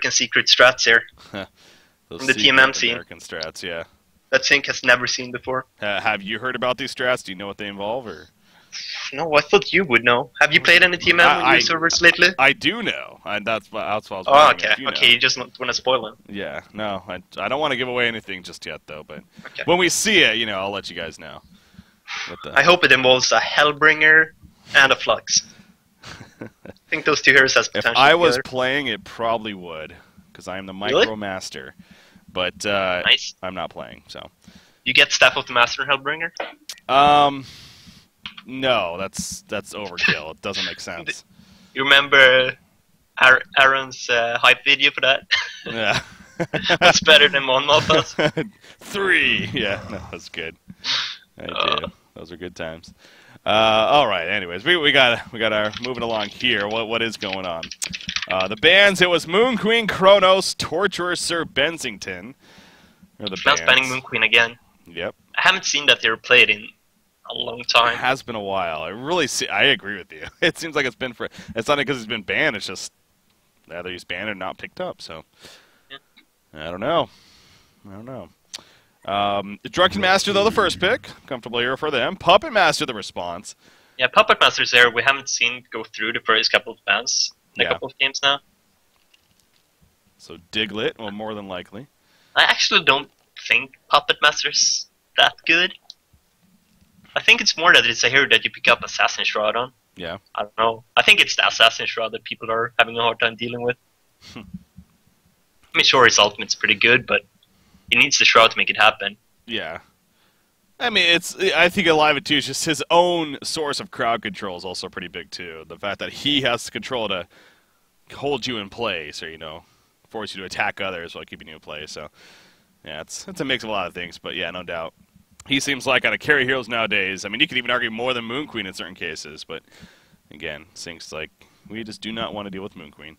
American secret strats here. Those From the secret TMM scene. American strats, yeah. That CiC has never seen before. Have you heard about these strats? Do you know what they involve, or? No, I thought you would know. Have you played any TMM on your servers lately? I do know. That's what I was wondering. Oh, okay. You Okay, you just don't want to spoil them. Yeah, no, I don't want to give away anything just yet, though. But okay. When we see it, I'll let you guys know. I hope it involves a Hellbringer and a Flux. I think those two heroes has potential. If I was playing, it probably would, because I am the Micro Master. But nice. I'm not playing, so. You get Staff of the Master and Hellbringer? No, that's overkill. It doesn't make sense. You remember Aaron's hype video for that? Yeah. What's better than Monmouth? 3. Yeah, no, that's good. I do. Those are good times. All right. Anyways, we got our moving along here. What is going on? The bans. It was Moon Queen, Kronos, Torturer, Sir Bensington. Now it's banning Moon Queen again. Yep. I haven't seen that hero played in a long time. It has been a while. I agree with you. It seems like it's been for. It's not because it's been banned. It's just either he's banned or not picked up. So yeah. I don't know. Drunken Master, though, the first pick. Comfortable hero for them. Puppet Master, the response. Yeah, Puppet Master's there. We haven't seen go through the first couple of bans in a couple of games now. So Diglett, well, more than likely. I actually don't think Puppet Master's that good. I think it's more that it's a hero that you pick up Assassin Shroud on. Yeah. I don't know. I think it's the Assassin Shroud that people are having a hard time dealing with. I mean, sure, his ultimate's pretty good, but he needs the Shroud to make it happen. Yeah. I mean, I think a lot of it, too, is just his own source of crowd control is also pretty big, too. The fact that he has control to hold you in place or, force you to attack others while keeping you in place. So, yeah, it's a mix of a lot of things, but, yeah, no doubt. He seems like out of carry heroes nowadays, I mean, you could even argue more than Moon Queen in certain cases, but, again, CiC's like, we just do not want to deal with Moon Queen.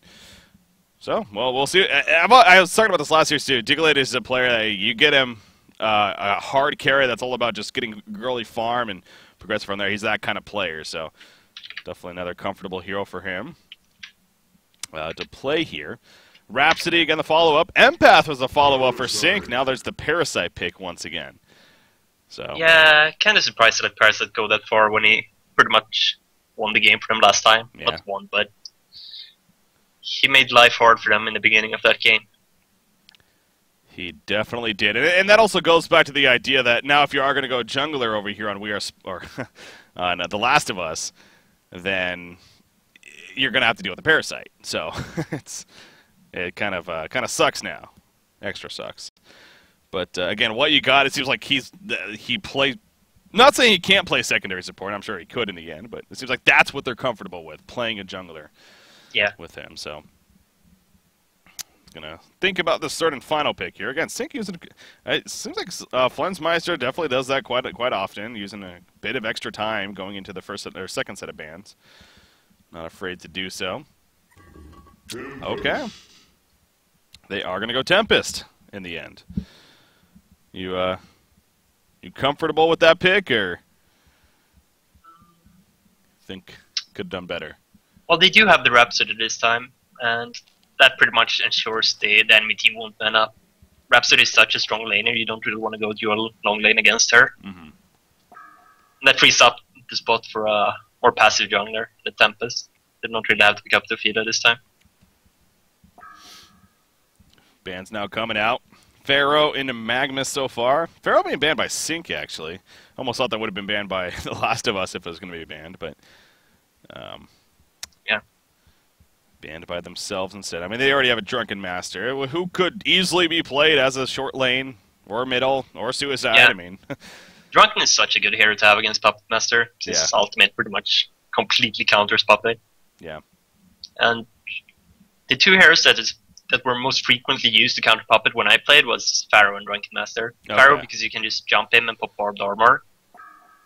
So, well, we'll see. I was talking about this last year, too. Diglett is a player that you get him a hard carry that's all about just getting early farm and progress from there. He's that kind of player, so definitely another comfortable hero for him to play here. Rhapsody, again, the follow-up. Empath was a follow-up for CiC. Now there's the Parasite pick once again. So yeah, kind of surprised to let Parasite go that far when he pretty much won the game for them last time. Yeah. Not won, but he made life hard for them in the beginning of that game. He definitely did, and that also goes back to the idea that now if you are going to go jungler over here on on The Last of Us, then you're going to have to deal with the Parasite. So it kind of sucks now, extra sucks. But again, what you got, it seems like he plays. Not saying he can't play secondary support. I'm sure he could in the end, but it seems like that's what they're comfortable with, playing a jungler. Yeah. With him, so. Gonna think about this third and final pick here. Again, CiC using it seems like Flensmeister definitely does that quite often, using a bit of extra time going into the first or second set of bans. Not afraid to do so. Okay, they are gonna go Tempest in the end. You comfortable with that pick, or think could have done better? Well, they do have the Rhapsody this time, and that pretty much ensures the enemy team won't man up. Rhapsody is such a strong laner, you don't really want to go dual long lane against her. Mm-hmm. And that frees up the spot for a more passive jungler, the Tempest. They don't really have to pick up the Fida this time. Bans now coming out. Pharaoh into Magnus so far. Pharaoh being banned by CiC, actually. Almost thought that would have been banned by The Last of Us if it was going to be banned, but yeah. Banned by themselves instead. I mean, they already have a Drunken Master, who could easily be played as a short lane, or middle, or suicide. Yeah. I mean, Drunken is such a good hero to have against Puppet Master. His ultimate pretty much completely counters Puppet. Yeah. And the two heroes that were most frequently used to counter Puppet when I played was Pharaoh and Drunken Master. Oh, Pharaoh yeah. because you can just jump him and pop barbed armor.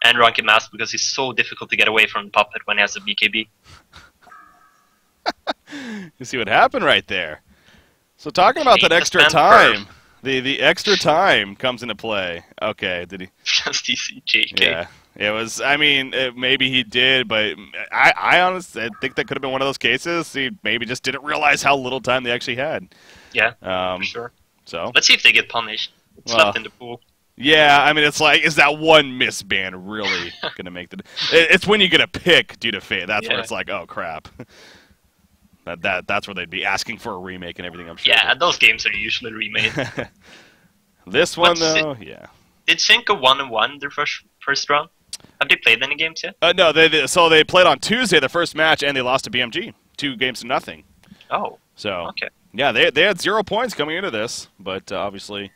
And Drunken Master because he's so difficult to get away from Puppet when he has a BKB. You see what happened right there. So talking about that extra time, the extra time comes into play. Okay, did he? Just TCJK. It was. I mean, maybe he did, but I honestly think that could have been one of those cases. He maybe just didn't realize how little time they actually had. Yeah, for sure. So let's see if they get punished. It's well, left in the pool. Yeah, I mean, it's like, is that one misband really going to make the... It's when you get a pick due to fate. That's where it's like, oh, crap. That's where they'd be asking for a remake and everything, I'm sure. Yeah, those games are usually remade. This one, though, yeah. Did CiC go 1-1 their first round? Have they played any games yet? No, so they played on Tuesday, the first match, and they lost to BMG. 2-0. Oh, so, okay. Yeah, they had 0 points coming into this, but obviously...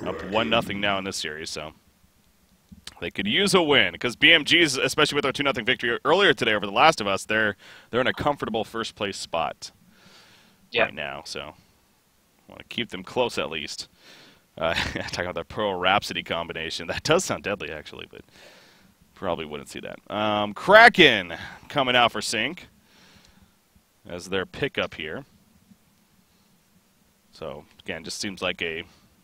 Up 1-0 now in this series, so they could use a win because BMG's, especially with their 2-0 victory earlier today over The Last of Us, they're in a comfortable first place spot right now. So I want to keep them close at least. Talking about the Pro Rhapsody combination, that does sound deadly actually, but probably wouldn't see that. Kraken coming out for CiC as their pickup here. So again, just seems like a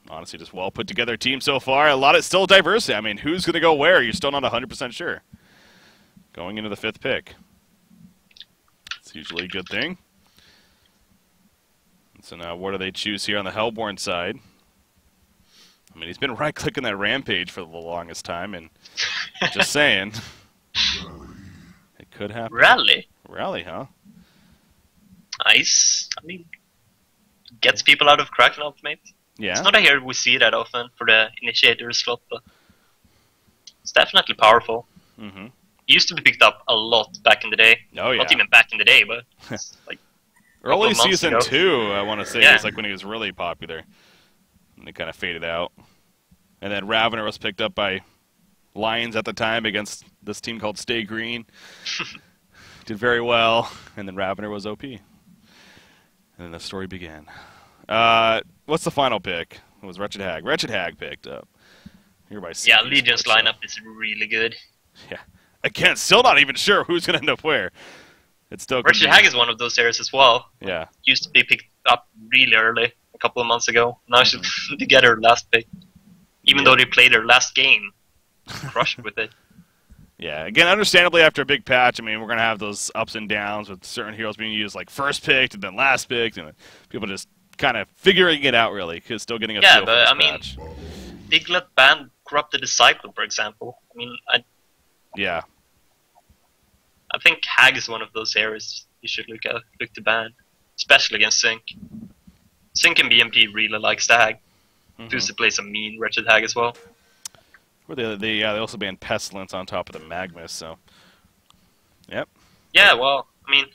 honestly just well put together team so far. A lot of still diversity. I mean, who's going to go where? You're still not 100% sure. Going into the 5th pick. It's usually a good thing. So now what do they choose here on the Hellborn side? I mean, he's been right-clicking that Rampage for the longest time, and just saying. It could happen. Rally? Rally, huh? Nice. I mean, gets people out of Kraken Ultimate. Yeah. It's not a hero we see that often for the Initiator slot, but it's definitely powerful. Mm-hmm. It used to be picked up a lot back in the day. Oh, yeah. Not even back in the day, but it's like early season 2, I want to say, was like when he was really popular. And it kind of faded out. And then Ravener was picked up by Lions at the time against this team called Stay Green. Did very well, and then Ravener was OP. And then the story began. What's the final pick? It was Wretched Hag. Wretched Hag picked up. Here by CiC Legion's lineup is really good. Yeah. Again, still not even sure who's going to end up where. It's still Wretched Hag is one of those areas as well. Yeah. Used to be picked up really early, a couple of months ago. Now she's to get her last pick. Even though they played their last game. Crushed with it. Yeah, again, understandably, after a big patch, I mean, we're going to have those ups and downs with certain heroes being used like first picked and then last picked, and people just kind of figuring it out, really, because still getting a feel for this patch. Diglett banned Corrupted Disciple, for example. I mean, I think Hag is one of those areas you should look to ban, especially against CiC. CiC and BMP really likes the Hag. tUS plays a mean Wretched Hag as well. They also banned Pestilence on top of the Magnus, so... Yep. Yeah, well, I mean...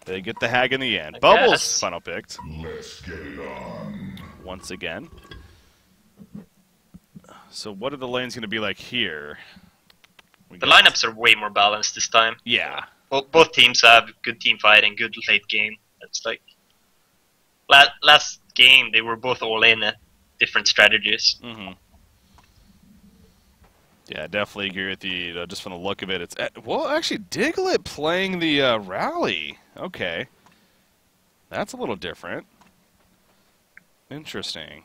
They get the Hag in the end. I Bubbles guess. final picked. Let's get it on. Once again. So what are the lanes going to be like here? The lineups are way more balanced this time. Yeah. Well, both teams have good team fight and good late game. It's like... Last game, they were both all in at different strategies. Yeah, definitely agree with you. Just from the look of it, it's well, actually, Diglett playing the Rally. Okay, that's a little different. Interesting.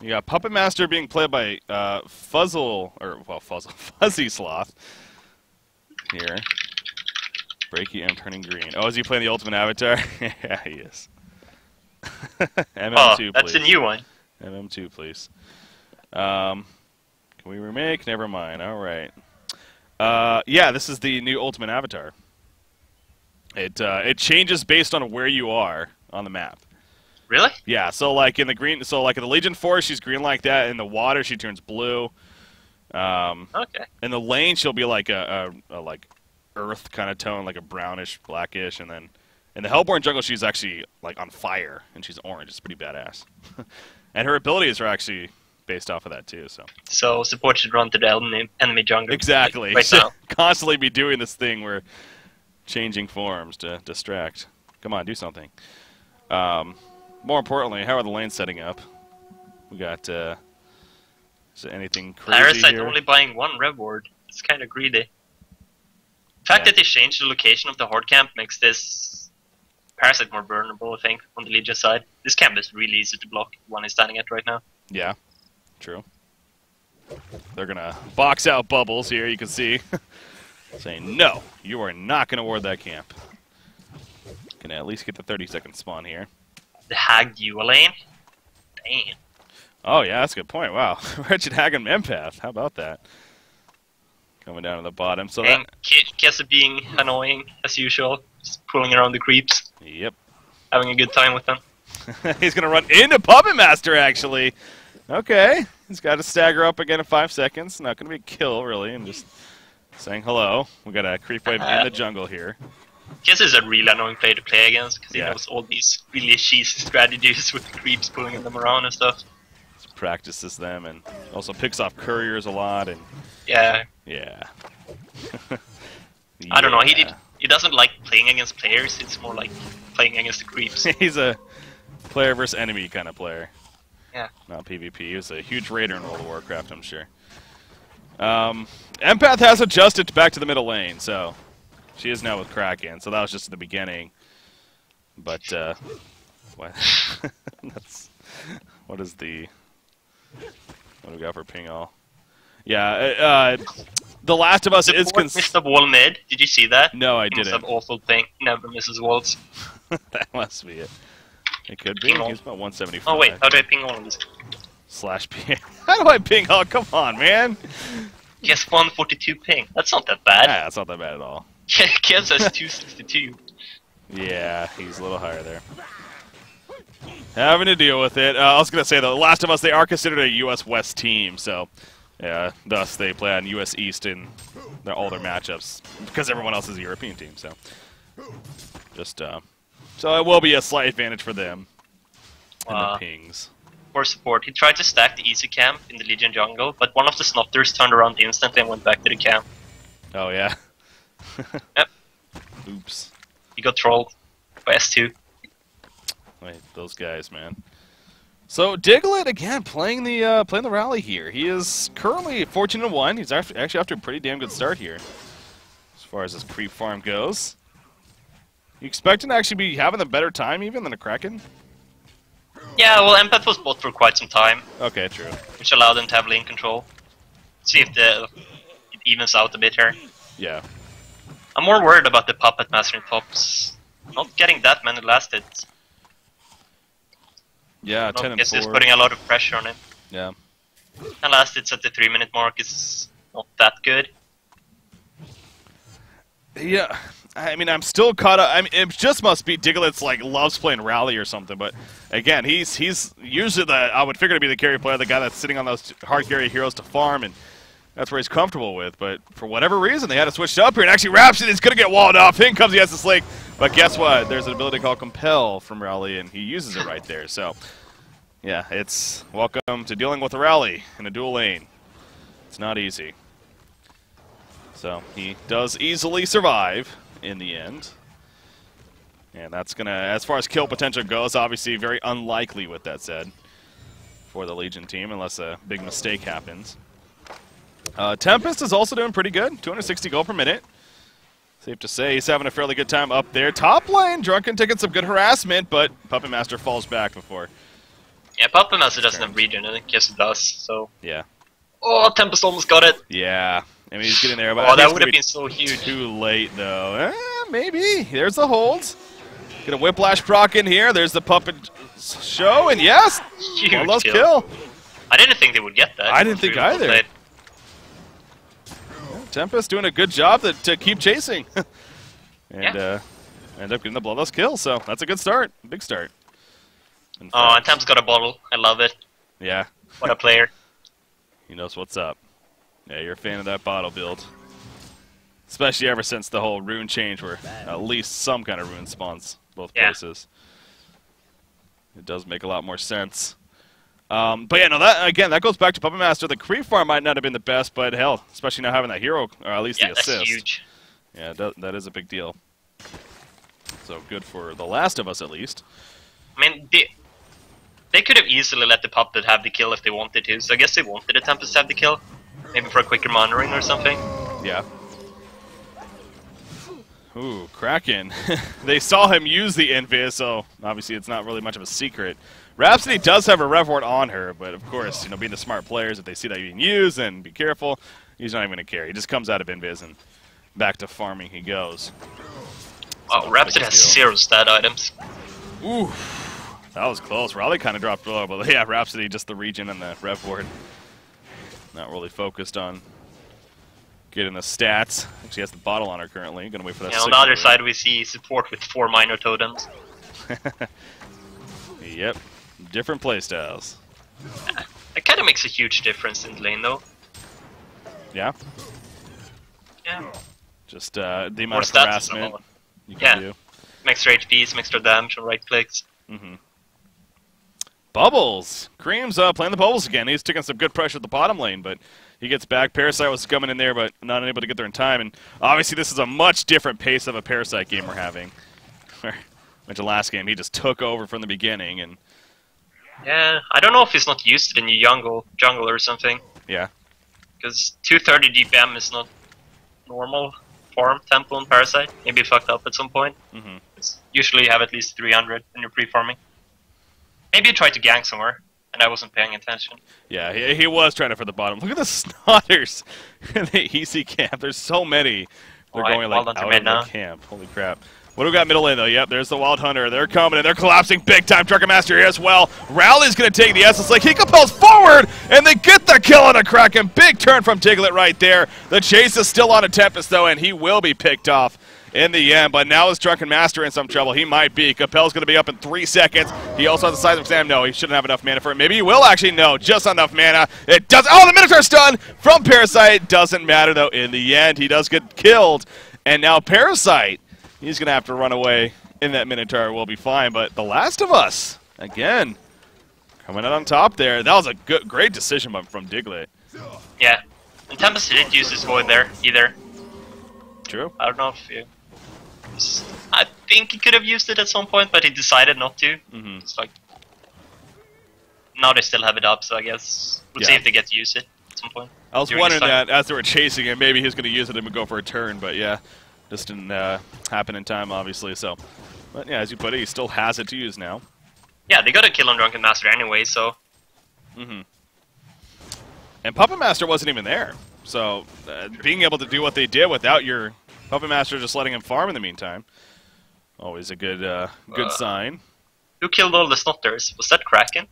You got Puppet Master being played by Fuzzy Sloth here. Breaky M turning green. Oh, is he playing the Ultimate Avatar? Yeah, he is. MM2, that's please. a new one. MM2, please. Can we remake? Never mind. All right. Yeah, this is the new Ultimate Avatar. It changes based on where you are on the map. Really? Yeah. So like in the green, so like in the Legion Force, she's green like that. In the water, she turns blue. Okay. In the lane, she'll be like a like earth kind of tone, like a brownish, blackish, and then in the Hellborn jungle, she's actually like on fire, and she's orange. It's pretty badass. And her abilities are actually based off of that too. So support should run to the enemy jungle. Exactly. Right now. Constantly be doing this thing where changing forms to distract. Come on, do something. More importantly, how are the lanes setting up? We got is there anything crazy Parasite here? only buying one reward. It's kind of greedy. The fact that they changed the location of the horde camp makes this Parasite more vulnerable, I think, on the Legion side. This camp is really easy to block, the one he's standing at right now. Yeah, true. They're going to box out Bubbles here, you can see. Saying, no, you are not going to ward that camp. Can at least get the 30-second spawn here. The Hag dual lane? Damn. Oh, yeah, that's a good point. Wow. Wretched Hag and Empath. How about that? Coming down to the bottom. So and Kesa being annoying, as usual. Just pulling around the creeps. Yep. Having a good time with them. He's going to run into Puppet Master, actually. Okay. He's got to stagger up again in 5 seconds. Not going to be a kill, really. And just saying hello. We got a creep wave in the jungle here. Kesa is a really annoying player to play against because he knows all these really cheesy strategies with the creeps pulling them around and stuff. Practices them and also picks off couriers a lot and yeah. I don't know. He doesn't like playing against players. It's more like playing against the creeps. He's a player versus enemy kind of player. Yeah. Not PvP. He was a huge raider in World of Warcraft, I'm sure. Empath has adjusted back to the middle lane, so she is now with Kraken. So that was just at the beginning. But what? What is the? What do we got for ping all? Yeah, The Last of Us is missed the wall mid. Did you see that? No, I he didn't. Must have awful ping. Never misses walls. That must be it. It could be. He's about 175. Oh wait, how do I ping all of this? /P. How do I ping all? Come on, man. Guess 142 ping. That's not that bad. Yeah, that's not that bad at all. Guess has 262. Yeah, he's a little higher there. Having to deal with it. I was going to say, The Last of Us, they are considered a U.S. West team, so thus they play on U.S. East in all their matchups, because everyone else is a European team, so just so it will be a slight advantage for them in the pings. For support, he tried to stack the easy camp in the Legion jungle, but one of the snotters turned around instantly and went back to the camp. Oh, yeah? Yep. Oops. He got trolled by S2. Wait, those guys, man. So Diglett again playing the rally here. He is currently 14-1. He's actually after a pretty damn good start here, as far as his creep farm goes. You expect him to actually be having a better time even than a Kraken? Yeah, well, Empath was bot for quite some time. Okay, true. Which allowed him to have lane control. See if it evens out a bit here. Yeah. I'm more worried about the Puppet Master in tops. Not getting that many last hits. Yeah, 10 and 4. It's just putting a lot of pressure on him. Yeah. And last hits at the 3-minute mark is not that good. Yeah, I mean, I'm still caught up. I mean, it just must be Diglett's loves playing rally or something. But again, he's usually I would figure to be the carry player, the guy that's sitting on those hard carry heroes to farm, and that's where he's comfortable with. But for whatever reason, they had to switch up here. And actually, Rhapsody is going to get walled off. In comes the Essence Lake. But guess what? There's an ability called Compel from Rally, and he uses it right there. So, yeah, it's welcome to dealing with a Rally in a dual lane. It's not easy. So he does easily survive in the end. And that's going to, as far as kill potential goes, obviously very unlikely with that said for the Legion team, unless a big mistake happens. Tempest is also doing pretty good, 260 gold per minute. Safe to say he's having a fairly good time up there. Top lane, Drunken taking some good harassment, but Puppet Master falls back before. Yeah, Puppet Master doesn't have regen, and Kiss does, so... Yeah. Oh, Tempest almost got it! Yeah. I mean, he's getting there, but that would have been so huge. Too late, though. Maybe. There's the holds. Get a Whiplash proc in here. There's the Puppet show, and yes! Huge kill. I didn't think they would get that. I didn't think either. Tempest doing a good job to keep chasing. And end up getting the bloodless kill, so that's a good start. Big start. And Tempest got a bottle. I love it. Yeah. What a player. He knows what's up. Yeah, you're a fan of that bottle build. Especially ever since the whole rune change where at least some kind of rune spawns both places. It does make a lot more sense. But yeah, no, that goes back to Puppet Master. The creep farm might not have been the best, but hell, especially now having that hero, or at least the assist. That's huge. Yeah, that is a big deal. So good for The Last of Us, at least. I mean, they could have easily let the Puppet have the kill if they wanted to, so I guess they wanted the Tempest to have the kill. Maybe for a quicker monitoring or something. Yeah. Ooh, Kraken. They saw him use the Invis, so obviously it's not really much of a secret. Rhapsody does have a Rev Ward on her, but of course, you know, being the smart players, if they see that being used, then be careful. He's not even going to care. He just comes out of Invis and back to farming he goes. Oh, Rhapsody has 0 stat items. Ooh, that was close. Raleigh kind of dropped below, but yeah, Rhapsody, just the regen and the Rev Ward. Not really focused on getting the stats. Actually has the bottle on her currently. Gonna wait for that. Yeah, on the other side we see support with 4 minor totems. Yep, different playstyles. It kind of makes a huge difference in the lane though. Yeah? Yeah. Just the More amount of stats harassment you can do. Some extra HP, some extra damage on right clicks. Bubbles! Cream's playing the Bubbles again. He's taking some good pressure at the bottom lane, but he gets back. Parasite was coming in there, but not able to get there in time. And obviously this is a much different pace of a Parasite game we're having. Which the last game, he just took over from the beginning. And yeah, I don't know if he's not used to the new jungle or something. Yeah. Because 230 DPM is not normal farm tempo on Parasite. Maybe it fucked up at some point. It's usually you have at least 300 when you're pre-farming. Maybe you tried to gank somewhere, and I wasn't paying attention. Yeah, he was trying to for the bottom. Look at the Snotters in the EC camp. There's so many. They're going like out of the camp. Holy crap. What do we got middle lane, though? Yep, there's the Wild Hunter. They're coming, and they're collapsing big time. Trucker Master here as well. Rowley's going to take the Essence Lake. He compels forward, and they get the kill on a Kraken. Big turn from Diglett right there. The chase is still on a Tempest, though, and he will be picked off in the end. But now is Drunken Master in some trouble. He might be. Capel's going to be up in 3 seconds. He also has the size of Sam. No, he shouldn't have enough mana for it. Maybe he will actually. No, just enough mana. It does. Oh, the Minotaur stun from Parasite. Doesn't matter, though. In the end, he does get killed. And now Parasite, he's going to have to run away in that Minotaur. Will be fine. But The Last of Us, again, coming out on top there. That was a great decision from Diglett. Yeah. And Tempest didn't use his Void there either. True. I don't know if you... I think he could have used it at some point, but he decided not to. It's like... Now they still have it up, so I guess we'll see if they get to use it at some point. I was wondering that as they were chasing him, maybe he was going to use it and go for a turn, but yeah. Just didn't happen in time, obviously, so... But yeah, as you put it, he still has it to use now. Yeah, they got a kill on Drunken Master anyway, so... And Puppet Master wasn't even there. So, being able to do what they did without your Puppet Master just letting him farm in the meantime, always a good good sign. Who killed all the Snotters? Was that Kraken?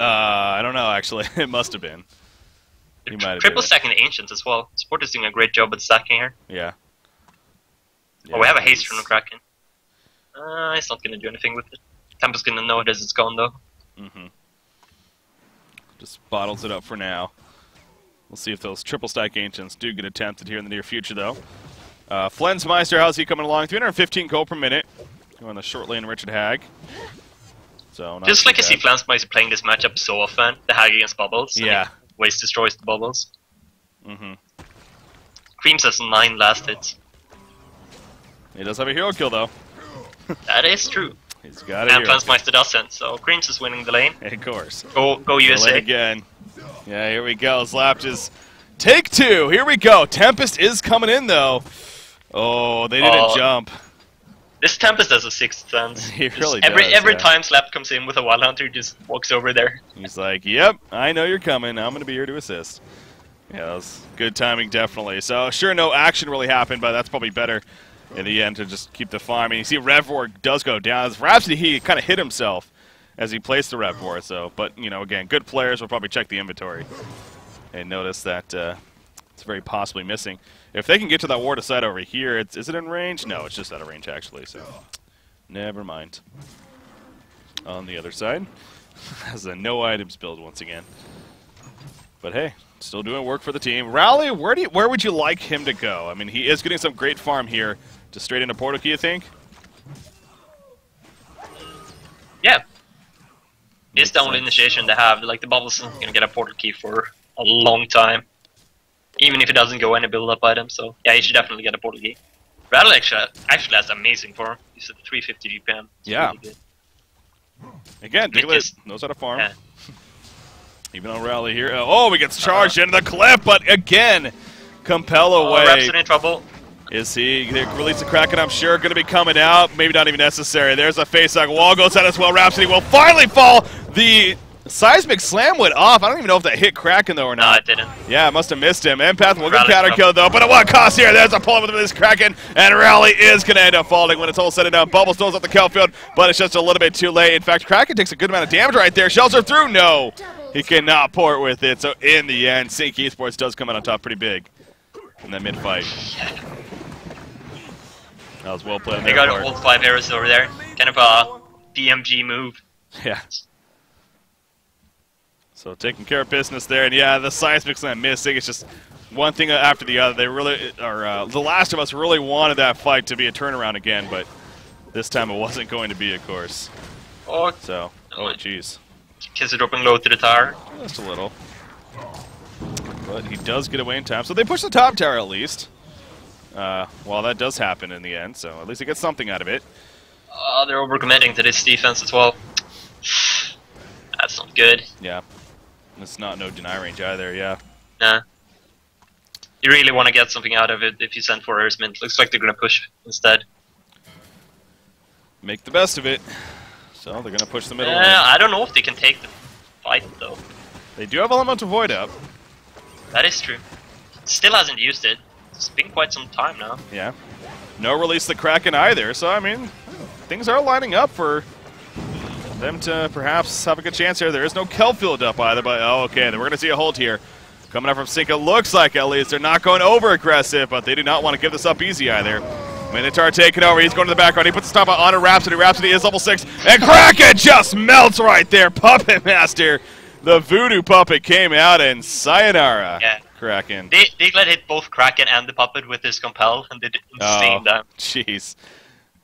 I don't know, actually. It must have been. He might have triple stacking the Ancients as well. Sport is doing a great job at stacking here. Yeah. Oh, we have a haste from the Kraken. It's not going to do anything with it. Tempest's going to know it as it's gone, though. Just bottles it up for now. We'll see if those triple stack Ancients do get attempted here in the near future, though. Flensmeister, how's he coming along? 315 gold per minute. On the short lane, Richard Hag. So just like I see Flensmeister playing this matchup so often, the Hag against Bubbles. Yeah. Waste destroys the Bubbles. Creams has 9 last hits. He does have a hero kill, though. That is true. He's got it. And Flensmeister doesn't, so Creams is winning the lane. Of course. Go USA. Again. Yeah, here we go. Slap just take 2. Here we go. Tempest is coming in, though. Oh, they didn't jump. This Tempest has a 6th sense. He really does. Every yeah. time Slap comes in with a Wild Hunter, he just walks over there. He's like, yep, I know you're coming. I'm going to be here to assist. Yeah, that was good timing, definitely. So, sure, no action really happened, but that's probably better in the end to just keep the farm. I mean, you see Revor does go down. As Rhapsody, he kind of hit himself as he placed the Revor. So, but, you know, again, good players will probably check the inventory and notice that it's very possibly missing. If they can get to that ward aside over here, is it in range? No, it's just out of range, actually. So, never mind. On the other side, has a no items build once again. But hey, still doing work for the team. Rally, where would you like him to go? I mean, he is getting some great farm here. Just straight into Portal Key, you think? Yeah. It's the only initiation they have. Like, the Bubble's not going to get a Portal Key for a long time. Even if it doesn't go any build-up item, so yeah, you should definitely get a Portal Key. Rattle actually has amazing farm. He's at 350 GPM. It's yeah. Really good. Again, Diglett knows how to farm. Yeah. Even on Rally here. Oh, he gets charged into the cliff, but again, compel away. Rhapsody in trouble. Is he? They release the Kraken, I'm sure, going to be coming out. Maybe not even necessary. There's a face-hug. Wall goes out as well. Rhapsody will finally fall. The seismic slam went off. I don't even know if that hit Kraken, though, or not. No, it didn't. Yeah, it must have missed him. Empath will get counter kill, though. But at what cost here? There's a pull with this Kraken. And Rally is going to end up falling when it's all said and done. Bubble throws up the kill field, but it's just a little bit too late. In fact, Kraken takes a good amount of damage right there. Shells are through. No. He cannot port with it. So in the end, CiC Esports does come out on top pretty big in that mid-fight. That was well played. They got all 5 arrows over there. Kind of a DMG move. Yeah. So taking care of business there, and yeah, the seismic slam missing. It's just one thing after the other. They really, The Last of Us really wanted that fight to be a turnaround again, but this time it wasn't going to be, of course. Oh, so, oh jeez. Kiss it dropping low to the tower. Just a little. But he does get away in time. So they push the top tower at least. Well, that does happen in the end, so at least he gets something out of it. They're overcommitting to this defense as well. That's not good. Yeah. It's not no deny range either, yeah. Nah. You really want to get something out of it if you send 4 Airsmen. Looks like they're going to push instead. Make the best of it. So they're going to push the middle lane. I don't know if they can take the fight, though. They do have Elemental Void up. That is true. Still hasn't used it. It's been quite some time now. Yeah. No release the Kraken either, so I mean, things are lining up for them to perhaps have a good chance here. There is no Kelfield up either, but oh, okay, then we're going to see a hold here. Coming up from CiC, it looks like at least they're not going over aggressive, but they do not want to give this up easy either. Minotaur taking over, he's going to the background, he puts the stop on Rhapsody. Rhapsody is level 6, and Kraken just melts right there. Puppet Master, the voodoo puppet came out, and sayonara. Yeah. Kraken. Diglett hit both Kraken and the puppet with his compel and did insane damage. Jeez.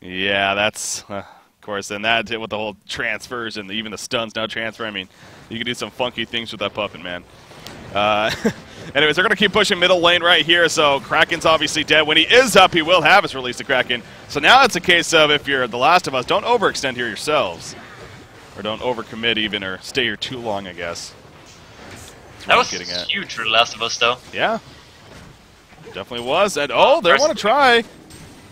Yeah, that's of course, and that with the whole transfers and even the stuns now transfer. I mean, you can do some funky things with that puppet, man. Anyways, they're going to keep pushing middle lane right here, so Kraken's obviously dead. When he is up, he will have his release to Kraken. So now it's a case of, if you're The Last of Us, don't overextend here yourselves. Or don't overcommit even, or stay here too long, I guess. That was huge for The Last of Us, though. Yeah. Definitely was. And oh, they want to try.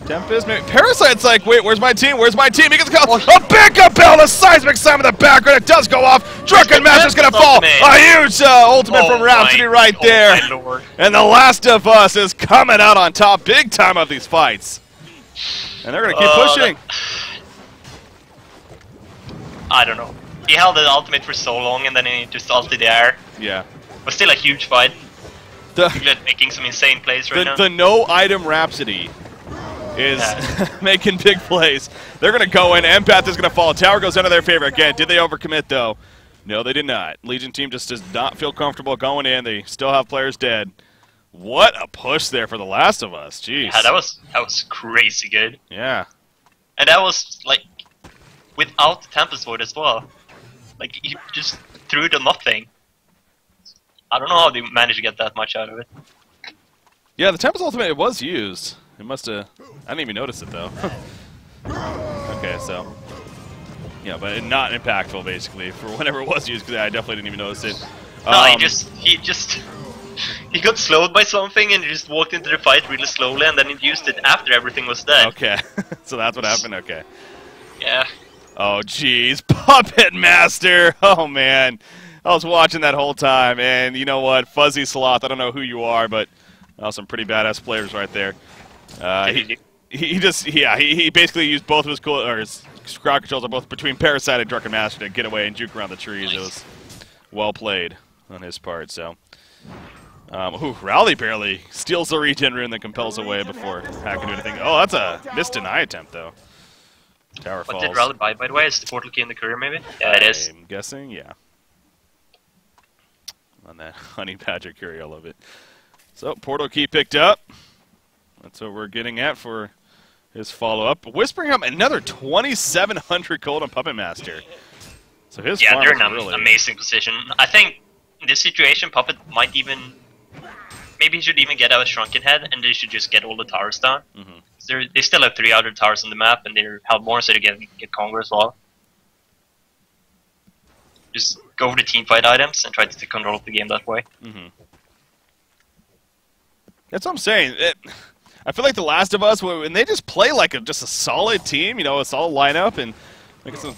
Tempest, maybe. Parasite's like, wait, where's my team? Where's my team? He gets a call. A backup bell, a seismic slam in the background. It does go off. Drunken Master's going to fall. A huge ultimate from Rhapsody right there. And The Last of Us is coming out on top big time of these fights. And they're going to keep pushing. I don't know. He held the ultimate for so long and then he just ulted the air. Yeah. But still a huge fight. Diglett making some insane plays right now. The no item Rhapsody is making big plays. They're going to go in. Empath is going to fall. Tower goes into their favor again. Did they overcommit, though? No, they did not. Legion team just does not feel comfortable going in. They still have players dead. What a push there for The Last of Us. Jeez. Yeah, that was crazy good. Yeah. And that was, like, without the Tempest Void as well. Like, he just threw it to nothing. I don't know how they managed to get that much out of it. Yeah, the Tempest Ultimate, it was used. It must have... I didn't even notice it, though. Okay, so... Yeah, but not impactful, basically, for whenever it was used, because I definitely didn't even notice it. No, he got slowed by something and he just walked into the fight really slowly and then he used it after everything was dead. Okay, so that's what happened? Okay. Yeah. Oh, jeez. Puppet Master! Oh, man. I was watching that whole time, and you know what? Fuzzy Sloth, I don't know who you are, but some pretty badass players right there. He basically used both of his his crowd controls are both between Parasite and Drunken Master to get away and juke around the trees. Nice. It was well played on his part. So, Rally barely steals the regen rune that compels away before Hack can do anything. Oh, that's a missed deny attempt though. Tower falls. What did Rally buy, by the way? Is the portal key in the courier, maybe? Yeah, it is. I'm guessing, yeah. On that Honey Badger courier, I love it. So, portal key picked up. That's what we're getting at for his follow-up. Whispering up another 2,700 gold on Puppet Master. So his farm they're in an really amazing position. I think in this situation, Puppet might even... Maybe he should even get out a Shrunken Head, and they should just get all the towers down. They still have 3 other towers on the map, and they're help more, so they get Conquer as well. Just go for the teamfight items and try to take control of the game that way. That's what I'm saying. I feel like The Last of Us, when they just play like just a solid team, a solid lineup, and like some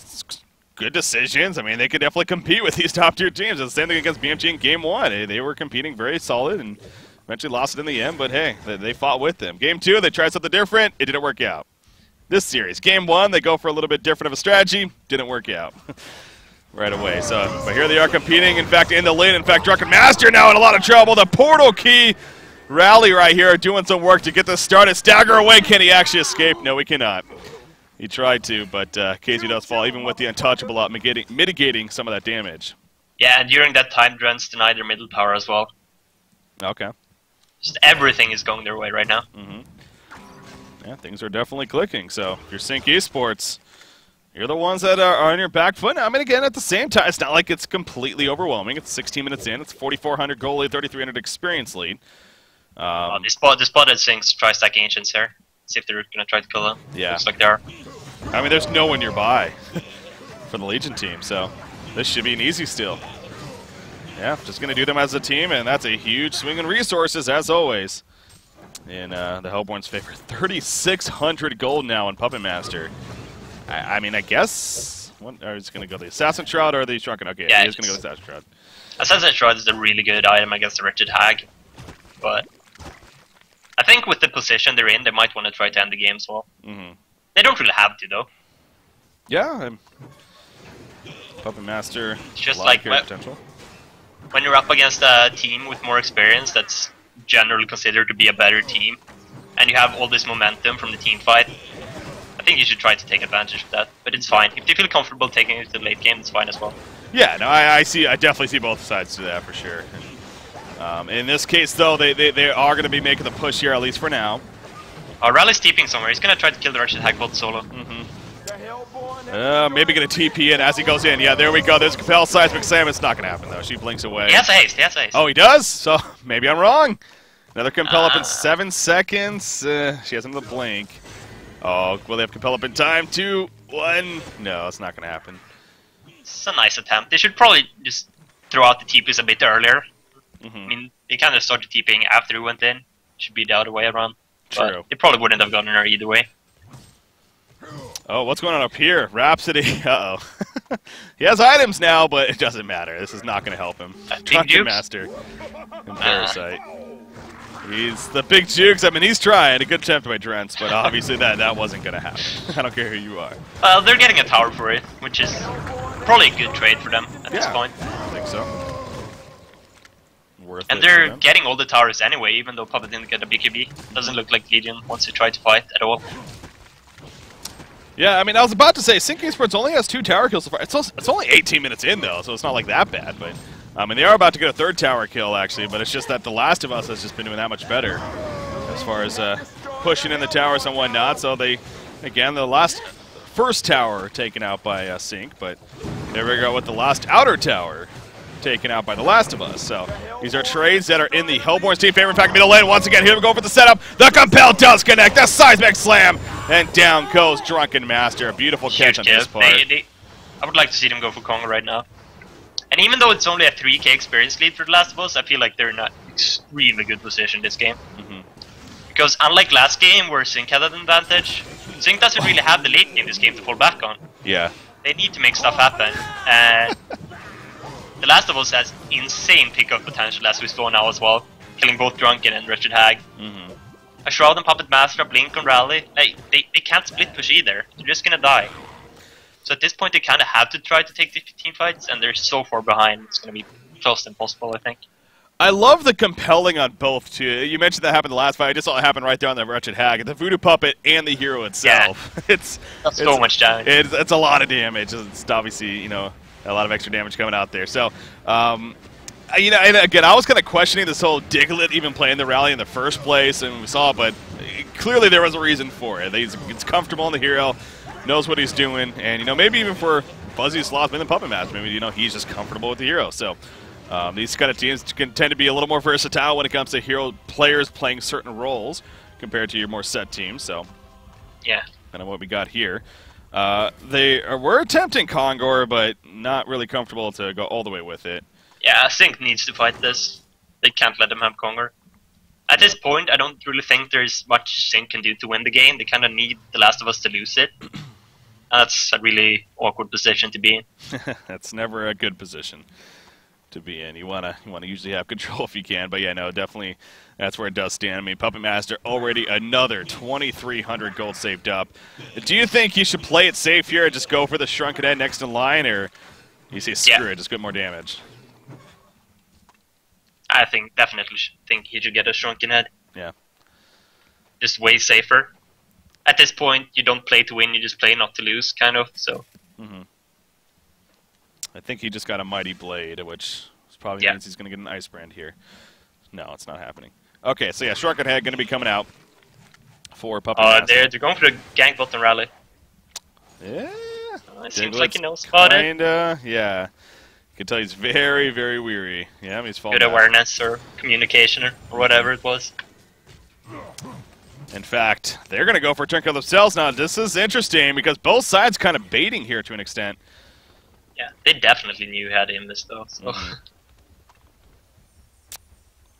good decisions. I mean, they could definitely compete with these top-tier teams. The same thing against BMG in Game 1. They were competing very solid and eventually lost it in the end, but hey, they fought with them. Game 2, they tried something different. It didn't work out. This series, Game 1, they go for a little bit different of a strategy. Didn't work out right away. So, but here they are competing, in fact, in the lane. In fact, Drunken Master now in a lot of trouble. The portal key rally right here doing some work to get this started. Stagger away. Can he actually escape? No, he cannot. He tried to, but KZ does fall, even with the Untouchable out, mitigating some of that damage. Yeah, and during that time, Drents denied their middle tower as well. Okay. Just everything is going their way right now. Mm-hmm. Yeah, things are definitely clicking. So if you're CiC Esports, you're the ones that are on your back foot. I mean, again, at the same time, it's not like it's completely overwhelming. It's 16 minutes in. It's 4,400 goal lead, 3,300 experience lead. They spotted CiC's Tri-Stack Ancients here. See if they're going to try to kill them. Yeah. Looks like they are. I mean, there's no one nearby for the Legion team, so this should be an easy steal. Yeah, just going to do them as a team, and that's a huge swing in resources, as always. In the Hellborn's favor. 3,600 gold now in Puppet Master. I mean, I guess... Are you going to go the Assassin Shroud or the Shrunken? Okay, yeah, he's going to go the Assassin Shroud. Assassin Shroud is a really good item against the Wretched Hag. But I think with the position they're in, they might want to try to end the game as well. Mm-hmm. They don't really have to, though. Yeah. Puppet Master, it's just like potential. When you're up against a team with more experience that's generally considered to be a better team, and you have all this momentum from the team fight, I think you should try to take advantage of that. But it's fine. If you feel comfortable taking it to the late game, it's fine as well. Yeah, no, I definitely see both sides to that for sure. In this case, though, they are going to be making the push here, at least for now. Rally's TPing somewhere. He's going to try to kill the Wretched Hag bot solo. Mm-hmm. Maybe going to TP in as he goes in. Yeah, there we go. There's Compel Seismic Slam. It's not going to happen, though. She blinks away. He has a haste. He has a haste. Oh, he does? So maybe I'm wrong. Another Compel up in 7 seconds. She has another blink. Oh, will they have Compel up in time? 2, 1. No, it's not going to happen. It's a nice attempt. They should probably just throw out the TPs a bit earlier. Mm-hmm. I mean, they kind of started TPing after he went in. Should be the other way around. True. But they probably wouldn't have gotten her either way. Oh, what's going on up here? Rhapsody. Uh-oh. He has items now, but it doesn't matter. This is not going to help him. Drunken Master and Parasite. He's the big jukes. I mean, he's trying. A good attempt by Drents, but obviously that wasn't going to happen. I don't care who you are. Well, they're getting a tower for it, which is probably a good trade for them at this point. I think so. And they're getting all the towers anyway, even though Puppet didn't get a BKB. Doesn't look like Legion wants to try to fight at all. Yeah, I mean, I was about to say, CiC Esports only has 2 tower kills so far. It's only 18 minutes in, though, so it's not like that bad. But I mean, they are about to get a 3rd tower kill, actually, but it's just that The Last of Us has just been doing that much better as far as pushing in the towers and whatnot. So they, again, the first tower taken out by CiC, but there we go with the last outer tower taken out by The Last of Us. So these are trades that are in the Hellborn's team favor. In fact, middle lane once again. Here we go for the setup. The Compel does connect. The Seismic Slam. And down goes Drunken Master. A beautiful catch on this part. I would like to see them go for Kong right now. And even though it's only a 3k experience lead for The Last of Us, I feel like they're in an extremely good position this game. Mm-hmm. Because unlike last game where CiC had an advantage, CiC doesn't really have the late game this game to fall back on. Yeah. They need to make stuff happen. And The Last of Us has insane pickup potential, as we saw now as well, killing both Drunken and Wretched Hag. Mm-hmm. A Shroud and Puppet Master, a Blink on Rally. They can't split push either. They're just gonna die. So at this point, they kind of have to try to take the team fights, and they're so far behind. It's gonna be close to impossible, I think. I love the compelling on both, too. You mentioned that happened the last fight. I just saw it happen right there on the Wretched Hag. The Voodoo Puppet and the hero itself. Yeah. That's so much damage. It's a lot of damage. It's obviously, a lot of extra damage coming out there. So, and again, I was kind of questioning this whole Diglett even playing the rally in the first place, and we saw, but clearly there was a reason for it. He's comfortable in the hero, knows what he's doing, and, maybe even for Fuzzy Slothman and Puppet Master, maybe, he's just comfortable with the hero. So, these kind of teams can tend to be a little more versatile when it comes to hero players playing certain roles compared to your more set teams. So, yeah, kind of what we got here. They were attempting Kongor, but not really comfortable to go all the way with it. Yeah, CiC needs to fight this. They can't let them have Kongor. At this point, I don't really think there's much CiC can do to win the game. They kind of need The Last of Us to lose it. That's a really awkward position to be in. That's never a good position to be in. You wanna usually have control if you can, but yeah, no, definitely that's where it does stand. I mean, Puppet Master already another 2,300 gold saved up. Do you think you should play it safe here and just go for the Shrunken Head next in line, or you say screw it, just get more damage? I definitely think he should get a Shrunken Head. Yeah. Just way safer. At this point, you don't play to win, you just play not to lose, kind of, so. I think he just got a Mighty Blade, which probably means he's going to get an Ice Brand here. No, it's not happening. Okay, so yeah, Shrunken Head going to be coming out for Puppet Master. They're going for the gank bot and rally. Yeah. It seems like he knows about it. Kinda, yeah. You can tell he's very, very weary. Yeah, he's falling Good back. awareness or communication or whatever it was. In fact, they're going to go for a turn kill themselves now. This is interesting because both sides kind of baiting here to an extent. Yeah, they definitely knew he had him this though. So.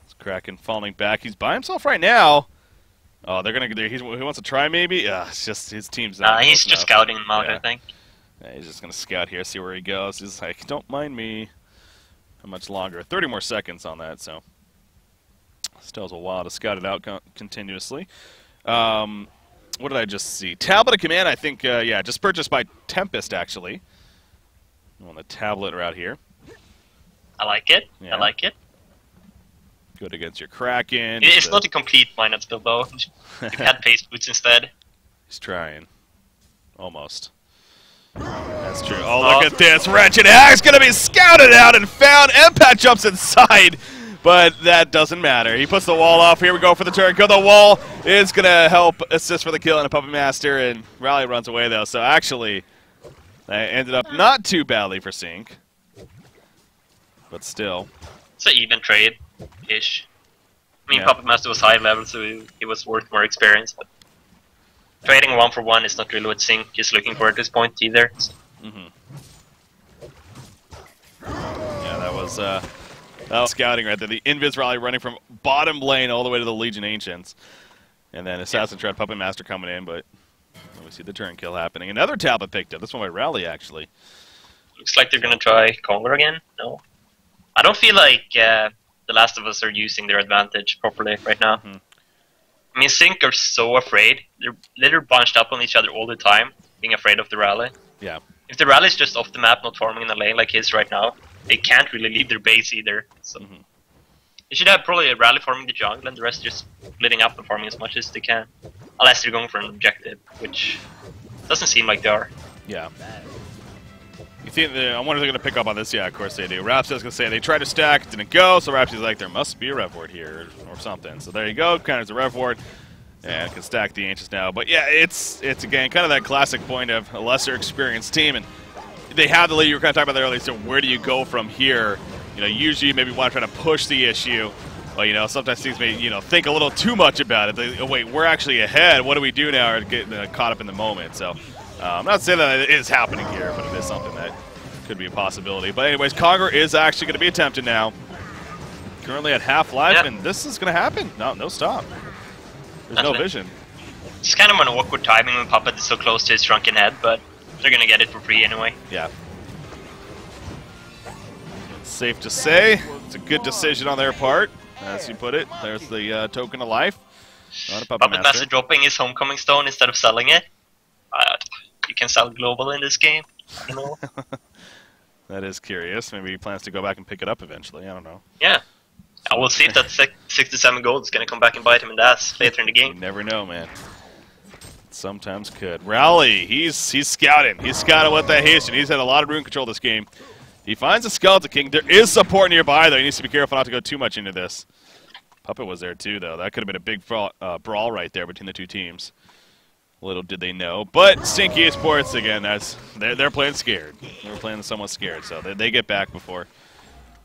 It's Kraken falling back. He's by himself right now. Oh, they're going to. He wants to try maybe. Yeah, it's just his team's not. He's just scouting him out, I think. Yeah, he's just going to scout here, see where he goes. He's like, don't mind me. How much longer? 30 more seconds on that, so. Still has a while to scout it out continuously. What did I just see? Tablet of Command, I think, yeah, just purchased by Tempest, actually. On the tablet route here. I like it. Yeah. I like it. Good against your Kraken. It's not a complete minus build, though. You had Paste Boots instead. He's trying. Almost. That's true. Oh, look at this. Wretched Axe going to be scouted out and found. Empath jumps inside, but that doesn't matter. He puts the wall off. Here we go for the turn kill. The wall is going to help assist for the kill and a Puppet Master, and Rally runs away, though. So actually, that ended up not too badly for CiC, but still. It's an even trade-ish. I mean, Puppet Master was high level, so he was worth more experience, but trading 1-for-1 is not really what CiC is looking for at this point either. Yeah, that was scouting right there. The Invis Rally running from bottom lane all the way to the Legion Ancients. And then Assassin Tread Puppet Master coming in, but we see the turn kill happening. Another tablet picked up. This one by Rally, actually. Looks like they're going to try Conquer again. No. I don't feel like The Last of Us are using their advantage properly right now. I mean, CiC are so afraid. They're literally bunched up on each other all the time, being afraid of the rally. Yeah. If the rally's just off the map, not farming in a lane like his right now, they can't really leave their base either. So they should have probably a rally farming the jungle and the rest just splitting up and farming as much as they can. Unless they're going for an objective, which doesn't seem like they are. Yeah. You think I wonder if they're going to pick up on this? Yeah, of course they do. Rhapsody's going to say they tried to stack, it didn't go, so Rhapsody's like, there must be a Rev Ward here or something. So there you go, counters the Rev Ward, and can stack the Ancients now. But yeah, it's again kind of that classic point of a lesser experienced team, and they have the lead. You were kind of talking about that earlier, so where do you go from here? You know, usually you maybe want to try to push the issue. Well, you know, sometimes things may, think a little too much about it. Oh, wait, we're actually ahead. What do we do now? Or get caught up in the moment. So I'm not saying that it is happening here, but it is something that could be a possibility. But anyways, Conquer is actually going to be attempted now. Currently at half life, and this is going to happen. No stop. There's no vision. It's kind of an awkward timing when Puppet is so close to his Shrunken Head, but they're going to get it for free anyway. Yeah. It's safe to say it's a good decision on their part. As you put it, there's the token of life. Puppet Master dropping his Homecoming Stone instead of selling it. You can sell global in this game. I don't know. That is curious. Maybe he plans to go back and pick it up eventually. I don't know. Yeah. I will see if that 67 gold is going to come back and bite him in the ass later in the game. You never know, man. Sometimes could. Rally, he's scouting. He's scouting with that haste, and he's had a lot of rune control this game. He finds a Skeleton King. There is support nearby, though. He needs to be careful not to go too much into this. Puppet was there, too, though. That could have been a big brawl right there between the two teams. Little did they know. But CiC Esports, again, they're playing scared. They're playing somewhat scared, so they get back before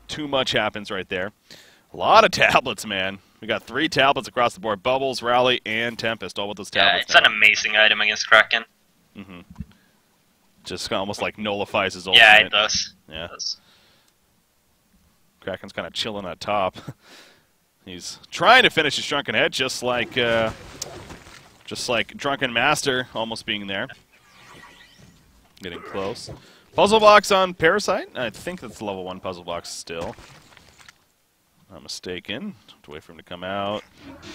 too much happens right there. A lot of tablets, man. We got 3 tablets across the board. Bubbles, Rally, and Tempest, all with those tablets. Yeah, it's an amazing item against Kraken. Just almost like nullifies his ultimate. Yeah, it does. Yeah. It does. Kraken's kind of chilling at top. He's trying to finish his Drunken Head, just like Drunken Master almost being there. Getting close. Puzzle box on Parasite. I think that's the level 1 puzzle box still. Not mistaken. Have to wait for him to come out.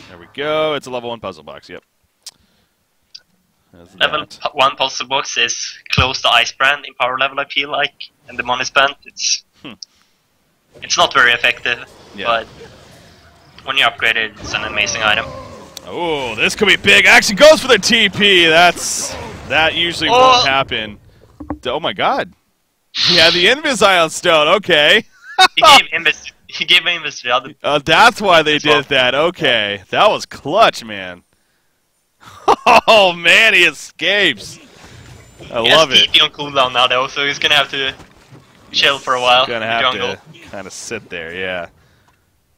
There we go. It's a level 1 puzzle box. Yep. Level 1 puzzle box is close to Ice Brand in power level, I feel like, and the money spent. It's not very effective, but when you upgrade it, it's an amazing item. Oh, this could be big. Actually goes for the TP. That usually won't happen. Oh my God. He had the Invis Ion Stone. Okay. He gave Invis the other. That's why they did that. Okay. That was clutch, man. Oh man, he escapes. I love it. He has TP on cooldown now though, so he's gonna have to chill for a while. Gonna have to kind of sit there, yeah.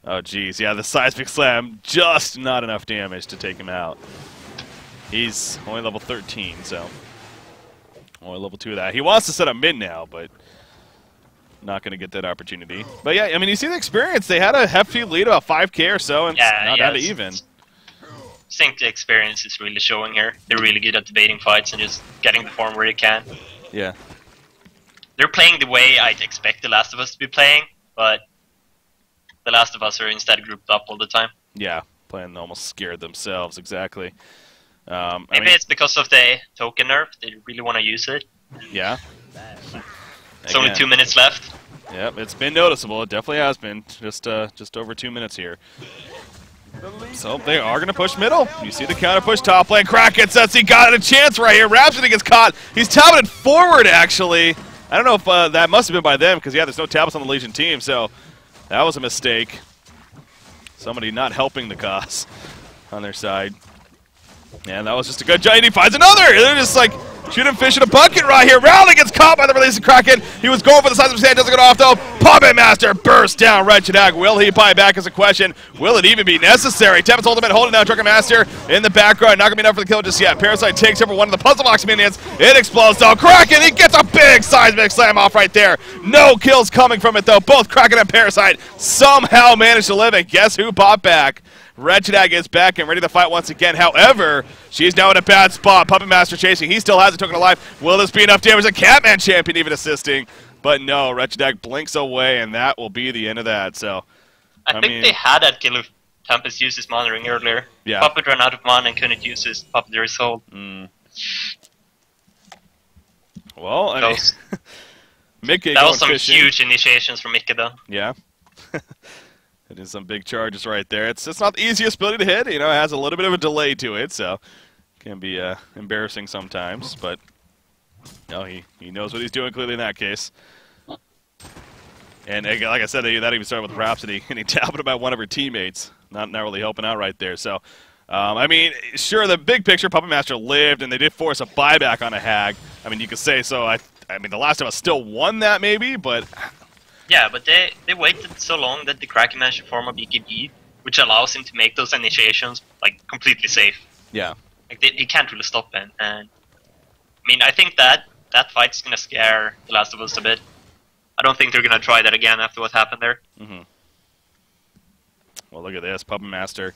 Oh geez, yeah, the Seismic Slam, just not enough damage to take him out. He's only level 13, so only level 2 of that. He wants to set up mid now, but not going to get that opportunity. But yeah, I mean, you see the experience. They had a hefty lead, about 5K or so, and not down to even. I think the experience is really showing here. They're really good at debating fights and just getting the form where they can. Yeah. They're playing the way I'd expect The Last of Us to be playing, but The Last of Us are instead grouped up all the time. Yeah, playing almost scared themselves, exactly. Maybe it's because of the token nerf. They really want to use it. Yeah. It's only 2 minutes left. Yep, it's been noticeable. It definitely has been. Just over 2 minutes here. So they are going to push middle. You see the counter push top lane. Kraken says he got a chance right here. Rhapsody gets caught. He's tabbing forward, actually. I don't know if that must have been by them, because, yeah, there's no tablets on the Legion team, so that was a mistake. Somebody not helping the cause on their side. And that was just a good job. He finds another. They're just like shooting fish in a bucket right here. Rowley gets caught by the release of Kraken. He was going for the size of his hand. Doesn't get off, though. Puppet Master bursts down Wretched Hag. Will he buy back is a question. Will it even be necessary? Tempest Ultimate holding down Drunken Master in the background. Not going to be enough for the kill just yet. Parasite takes over one of the puzzle box minions. It explodes, though. Kraken, he gets a big seismic slam off right there. No kills coming from it, though. Both Kraken and Parasite somehow managed to live it. Guess who popped back? Wretched Hag is back and ready to fight once again. However, she's now in a bad spot. Puppet Master chasing. He still has a token of life. Will this be enough damage? A Catman champion even assisting. But no, Wretched Hag blinks away, and that will be the end of that. So, I think they had that kill if Tempest used his Mana Ring earlier. Yeah. Puppet ran out of mana and couldn't use his Puppeteer's Hold. Well, I mean, Mickey that was some fishing. huge initiations from Mickey, though. Yeah. It is some big charges right there. It's not the easiest ability to hit. You know, it has a little bit of a delay to it, so it can be embarrassing sometimes. But no, he knows what he's doing clearly in that case. And like I said, that even started with Rhapsody, and he tapped about one of her teammates. Not really helping out right there. So, I mean, sure, the big picture, Puppet Master lived, and they did force a buyback on a Hag. I mean, you could say so. I mean, The Last of Us still won that maybe, but... Yeah, but they waited so long that the Kraken managed to form a BKB, which allows him to make those initiations like completely safe. Yeah. Like he can't really stop him, and I mean I think that fight's gonna scare The Last of Us a bit. I don't think they're gonna try that again after what happened there. Well, look at this, Puppet Master.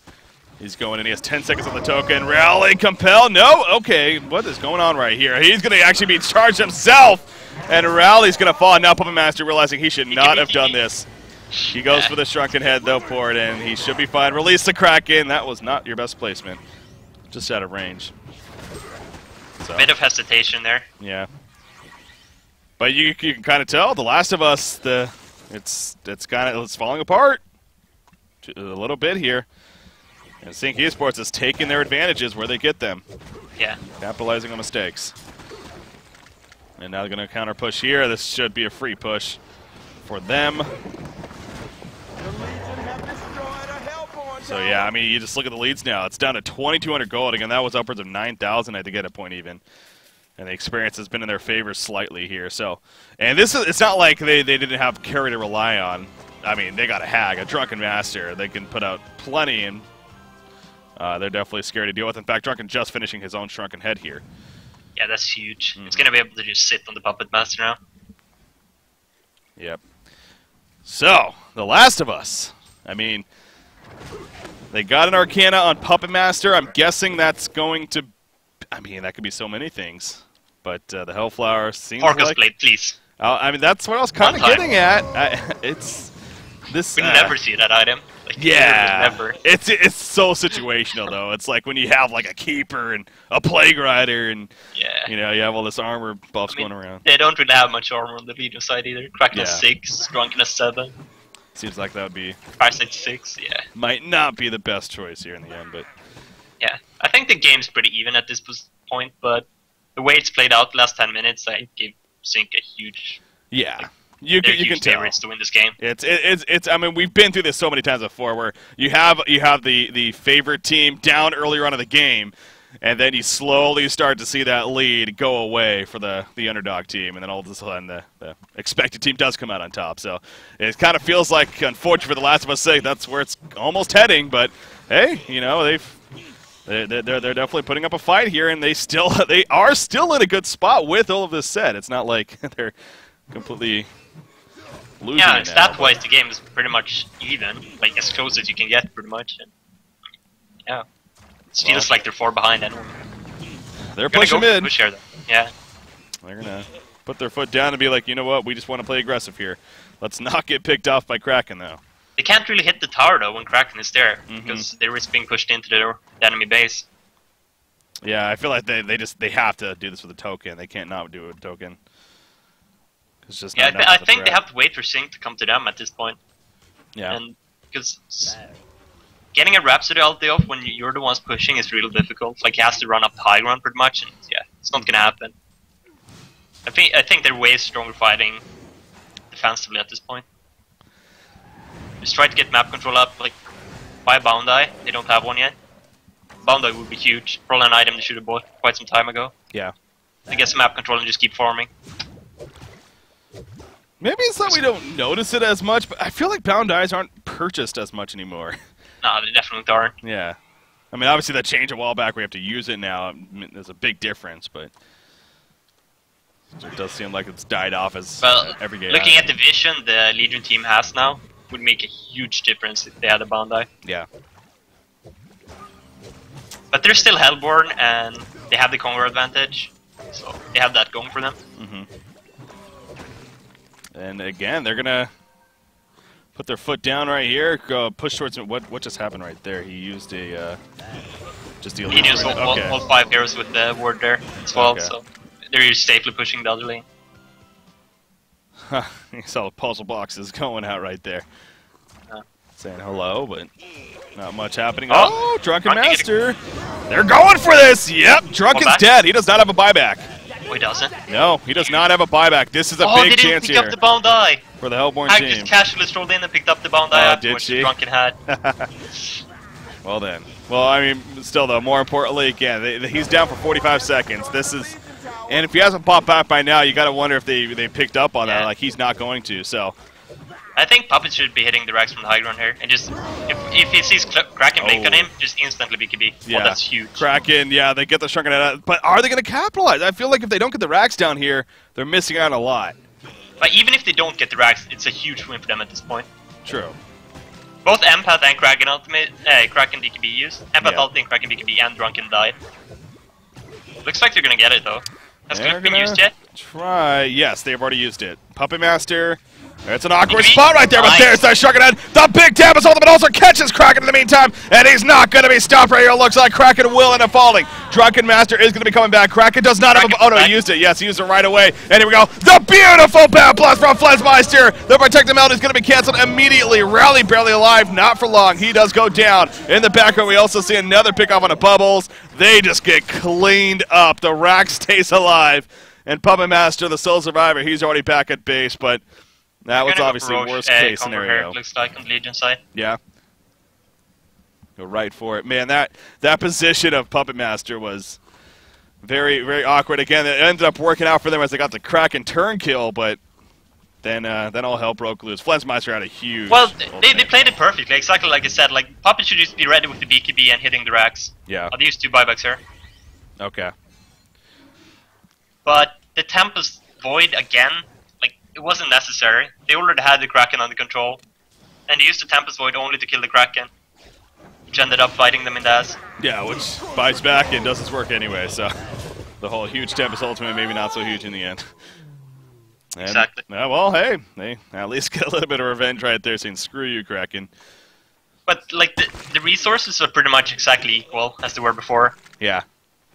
He's going in. He has 10 seconds on the token. Rally, compel. No. Okay, what is going on right here? He's gonna actually be charged himself. And Rowley's going to fall. Now Puppet Master realizing he should not have done this. He goes for the Shrunken Head, though, for it, and he should be fine. Release the Kraken. That was not your best placement. Just out of range. So, bit of hesitation there. Yeah. But you can kind of tell, The Last of Us, it's falling apart a little bit here. And CiC Esports is taking their advantages where they get them. Yeah. Capitalizing on mistakes. And now they're going to counter push here. This should be a free push for them. So yeah, I mean, you just look at the leads now. It's down to 2,200 gold. Again, that was upwards of 9,000 I think at a point even. And the experience has been in their favor slightly here. So, and it's not like they didn't have carry to rely on. I mean, they got a Hag, a Drunken Master. They can put out plenty, and they're definitely scary to deal with. In fact, Drunken just finishing his own Shrunken Head here. Yeah, that's huge. It's going to be able to just sit on the Puppet Master now. Yep. So, The Last of Us. I mean, They got an Arcana on Puppet Master. I'm guessing that's going to... I mean, that could be so many things. But the Hellflower seems Orcus like... Blade, please. I mean, that's what I was kind of getting at. It's... This... We never see that item. Like, yeah. never. It's so situational, though. It's like when you have, like, a Keeper and a Plague Rider and... Yeah. You know, you have all this armor buffs going around. They don't really have much armor on the Legion side either. Kraken has 6, Drunken has 7. Seems like that would be... Parasite 6, yeah. Might not be the best choice here in the end, but... Yeah. I think the game's pretty even at this point, but the way it's played out the last 10 minutes, I give CiC a huge... Yeah. Like, you can tell. Favorites to win this game. It's. I mean, we've been through this so many times before, where you have the favorite team down earlier on in the game, and then you slowly start to see that lead go away for the underdog team, and then all of a sudden the expected team does come out on top. So it kind of feels like, unfortunately for The Last of Us sake, that's where it's almost heading. But hey, you know they're definitely putting up a fight here, and they are still in a good spot with all of this set. It's not like they're completely losing. Yeah, it now. stat-wise, the game is pretty much even, like as close as you can get, pretty much. And, yeah, it feels like they're 4 behind anyway. They're pushing mid. Push here, though. Yeah. They're gonna put their foot down and be like, you know what, we just want to play aggressive here. Let's not get picked off by Kraken, though. They can't really hit the tower though when Kraken is there, because they risk being pushed into the enemy base. Yeah, I feel like they have to do this with a token. They can't not do it with a token. It's just not I think they have to wait for CiC to come to them at this point. Yeah. And because getting a Rhapsody ulti off when you're the ones pushing is real difficult. Like he has to run up high ground pretty much, and yeah, it's not gonna happen. I think they're way stronger fighting defensively at this point. Just try to get map control up, like buy a Bound Eye. They don't have one yet. Bound Eye would be huge. Probably an item they should have bought quite some time ago. Yeah. To get some map control and just keep farming. Maybe it's that we don't notice it as much, but I feel like Bound Eyes aren't purchased as much anymore. No, they definitely aren't. Yeah. I mean, obviously that changed a while back. We have to use it now. I mean, there's a big difference, but it does seem like it's died off as every game. Looking at the vision the Legion team has now would make a huge difference if they had a Bound Eye. Yeah. But they're still Hellborn, and they have the Conqueror advantage, so they have that going for them. And again, they're gonna put their foot down right here. Go push towards it. What just happened right there? He used a just the. He used all 5 heroes with the ward there as well, so they're safely pushing the other lane. You saw the puzzle boxes going out right there. Saying hello, but not much happening. Oh, Drunken Master! They're going for this! Yep, Drunken's dead. He does not have a buyback. Oh, he doesn't? No, he does not have a buyback. This is a big chance here. Pick up the Bound Eye. For the Hellborn I team. just casually strolled in and picked up the Bound Eye after what the Drunken had. Well then. Well, I mean, still though, more importantly, again, he's down for 45 seconds. This is... And if he hasn't popped back by now, you got to wonder if they picked up on that. Like, he's not going to, so... I think Puppet should be hitting the racks from the high ground here. And just... If he sees Kraken blink on him, just instantly BKB. Yeah. Oh, that's huge. Kraken, yeah, they get the shrunken out. But are they going to capitalize? I feel like if they don't get the racks down here, they're missing out a lot. But even if they don't get the racks, it's a huge win for them at this point. True. Both Empath and Kraken ultimate, Kraken BKB used. Empath ulti and Kraken BKB and Drunken died. Looks like they're gonna get it though. Has Cliff been used yet? Try. Yes, they've already used it. Puppet Master. It's an awkward spot right there, but there's that Shrunken Head. The big Tempest ultimate also catches Kraken in the meantime, and he's not going to be stopped right here. It looks like Kraken will end up falling. Drunken Master is going to be coming back. Kraken does not have a... Oh, no, he used it. Yes, he used it right away. And here we go. The beautiful Bat Blast from Flesmeister. The Protective Mount is going to be canceled immediately. Rally barely alive. Not for long. He does go down. In the background, we also see another pickoff on the Bubbles. They just get cleaned up. The rack stays alive. And Puppet Master, the sole survivor, he's already back at base, but... That was obviously worst case scenario. Looks like on the Legion side. Yeah. Go right for it. Man, that position of Puppet Master was very, very awkward. Again, it ended up working out for them as they got the Kraken turn kill, but then all hell broke loose. Flensmeister had a huge... Well, they played it perfectly, exactly like I said. Like, Puppet should just be ready with the BKB and hitting the racks. Yeah. I'll use 2 buybacks here. Okay. But the Tempest Void again... It wasn't necessary. They already had the Kraken under control. And they used the Tempest Void only to kill the Kraken. which ended up biting them in the ass. Yeah, which bites back and does its work anyway, so the whole huge Tempest ultimate maybe not so huge in the end. And, Exactly. Well, hey, they at least get a little bit of revenge right there, saying screw you, Kraken. But like the resources are pretty much exactly equal as they were before. Yeah.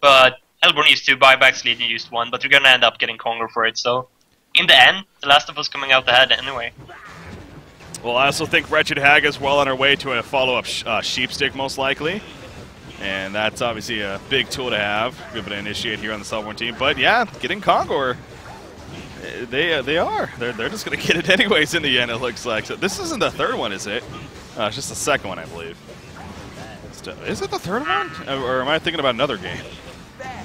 But Hellborn used 2 buybacks, Legion used 1, but you're gonna end up getting Congo for it, so in the end, The Last of Us coming out ahead anyway. Well, I also think Wretched Hag is well on her way to a follow-up Sheepstick, most likely. And that's obviously a big tool to have, be able to initiate here on the Hellborn team. But yeah, getting Congo, they are. They're just going to get it anyways in the end, it looks like. So this isn't the third one, is it? It's just the second one, I believe. Is it the third one? Or am I thinking about another game?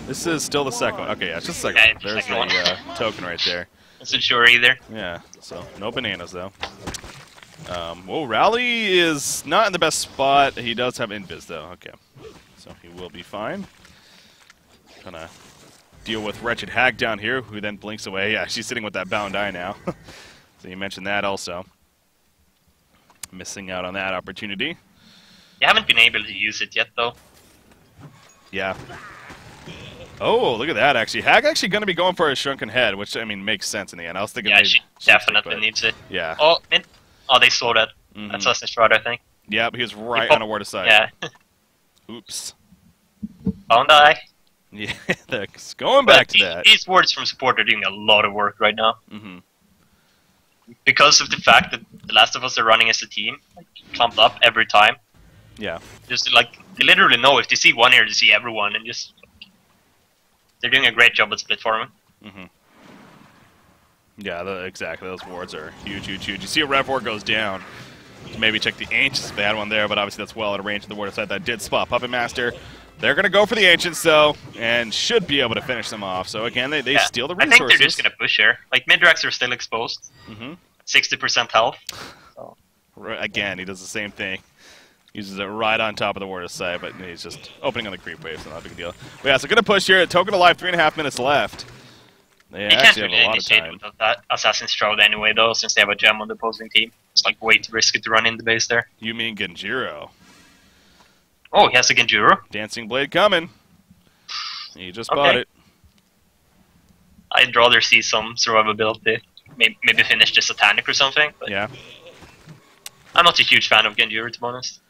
This is still the second one. Okay, yeah, it's just the second one. There's the token right there. Isn't sure either. Yeah, so no bananas, though. Well, Rally is not in the best spot. He does have Invis, though. Okay. So he will be fine. Gonna deal with Wretched Hag down here, who then blinks away. Yeah, she's sitting with that bound eye now. So you mentioned that also. Missing out on that opportunity. You haven't been able to use it yet, though. Yeah. Oh, look at that, actually. Hag actually going to be going for a Shrunken Head, which, I mean, makes sense in the end. I was thinking Yeah, maybe she definitely needs it. Yeah. Oh, they saw that. That's Assassin's Shroud, I think. Yeah, but he was right on a ward aside. Yeah. Oops. Bound eye. Yeah, going back to that. These wards from support are doing a lot of work right now. Mm-hmm. Because of the fact that The Last of Us are running as a team, like, clumped up every time. Yeah. Just like, they literally know if they see one here, they see everyone, and just... They're doing a great job at split farming. Mm-hmm. Yeah, exactly. Those wards are huge, huge, huge. You see a Rev Ward goes down. Maybe check the Ancients. Bad one there, but obviously that's well out of range of the ward side. That did spot Puppet Master. They're going to go for the Ancients, though, and should be able to finish them off. So, again, they steal the resources. I think they're just going to push here. Like, Midrax are still exposed. 60% health. So. Again, he does the same thing. Uses it right on top of the water side, but he's just opening on the creep wave, so not a big deal. But yeah, so going to push here. Token alive, 3.5 minutes left. They actually have a lot of time. With that Assassin's Shroud anyway, though, since they have a gem on the opposing team. It's like way too risky to run in the base there. You mean Genjiro? Oh, he has a Genjiro? Dancing Blade coming. He just bought it. I'd rather see some survivability. Maybe finish the Satanic or something. But yeah. I'm not a huge fan of Genjiro, to be honest.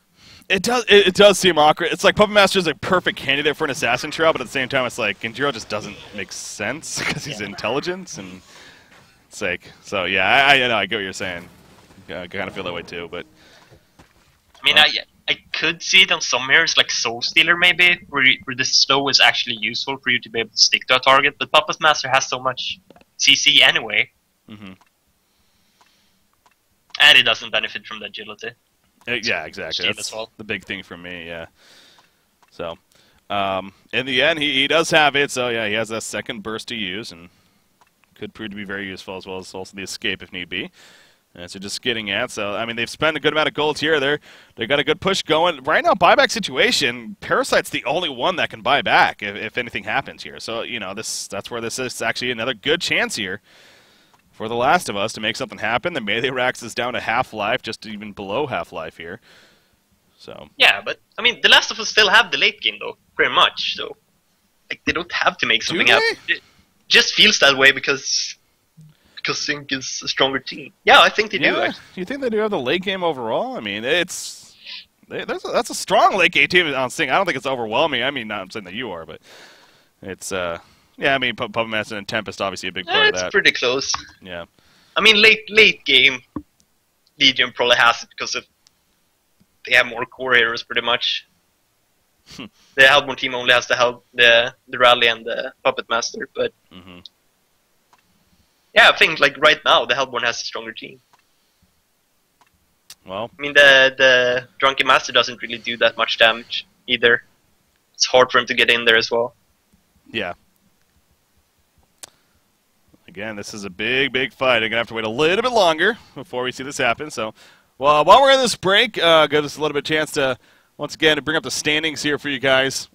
It does seem awkward. It's like Puppet Master is a perfect candidate for an Assassin Shroud, but at the same time, it's like Genjiro just doesn't make sense because he's intelligence, and it's like, so yeah, I know, I get what you're saying. I kind of feel that way too, but I mean, I could see it on some mirrors, like Soul Stealer maybe, where the slow is actually useful for you to be able to stick to a target, but Puppet Master has so much CC anyway, and it doesn't benefit from the agility. Yeah, exactly. That's the big thing for me, yeah. So, in the end, he does have it, so yeah, he has a second burst to use, and could prove to be very useful, as well as also the escape if need be. And so just getting at, so, I mean, they've spent a good amount of gold here. They got a good push going. Right now, buyback situation, Parasite's the only one that can buy back if anything happens here. So, you know, that's where this is actually another good chance here for The Last of Us to make something happen. The melee Rax is down to half-life, just even below half-life here. So yeah, but, I mean, The Last of Us still have the late game, though, pretty much. So, like, they don't have to make something happen. It just feels that way because CiC is a stronger team. Yeah, I think they do. Do you think they do have the late game overall? I mean, that's a strong late game team on CiC. I don't think it's overwhelming. I mean, not saying that you are, but it's yeah, I mean, Puppet Master and Tempest obviously a big part of that. It's pretty close. Yeah. I mean, late game, Legion probably has it because they have more core heroes, pretty much. The Hellborn team only has the Rally and the Puppet Master, but yeah, I think like right now the Hellborn has a stronger team. Well, I mean, the Drunken Master doesn't really do that much damage either. It's hard for him to get in there as well. Yeah. Again, this is a big, big fight. I'm going to have to wait a little bit longer before we see this happen. So, well, while we're in this break, give us a little bit of chance to, once again, to bring up the standings here for you guys.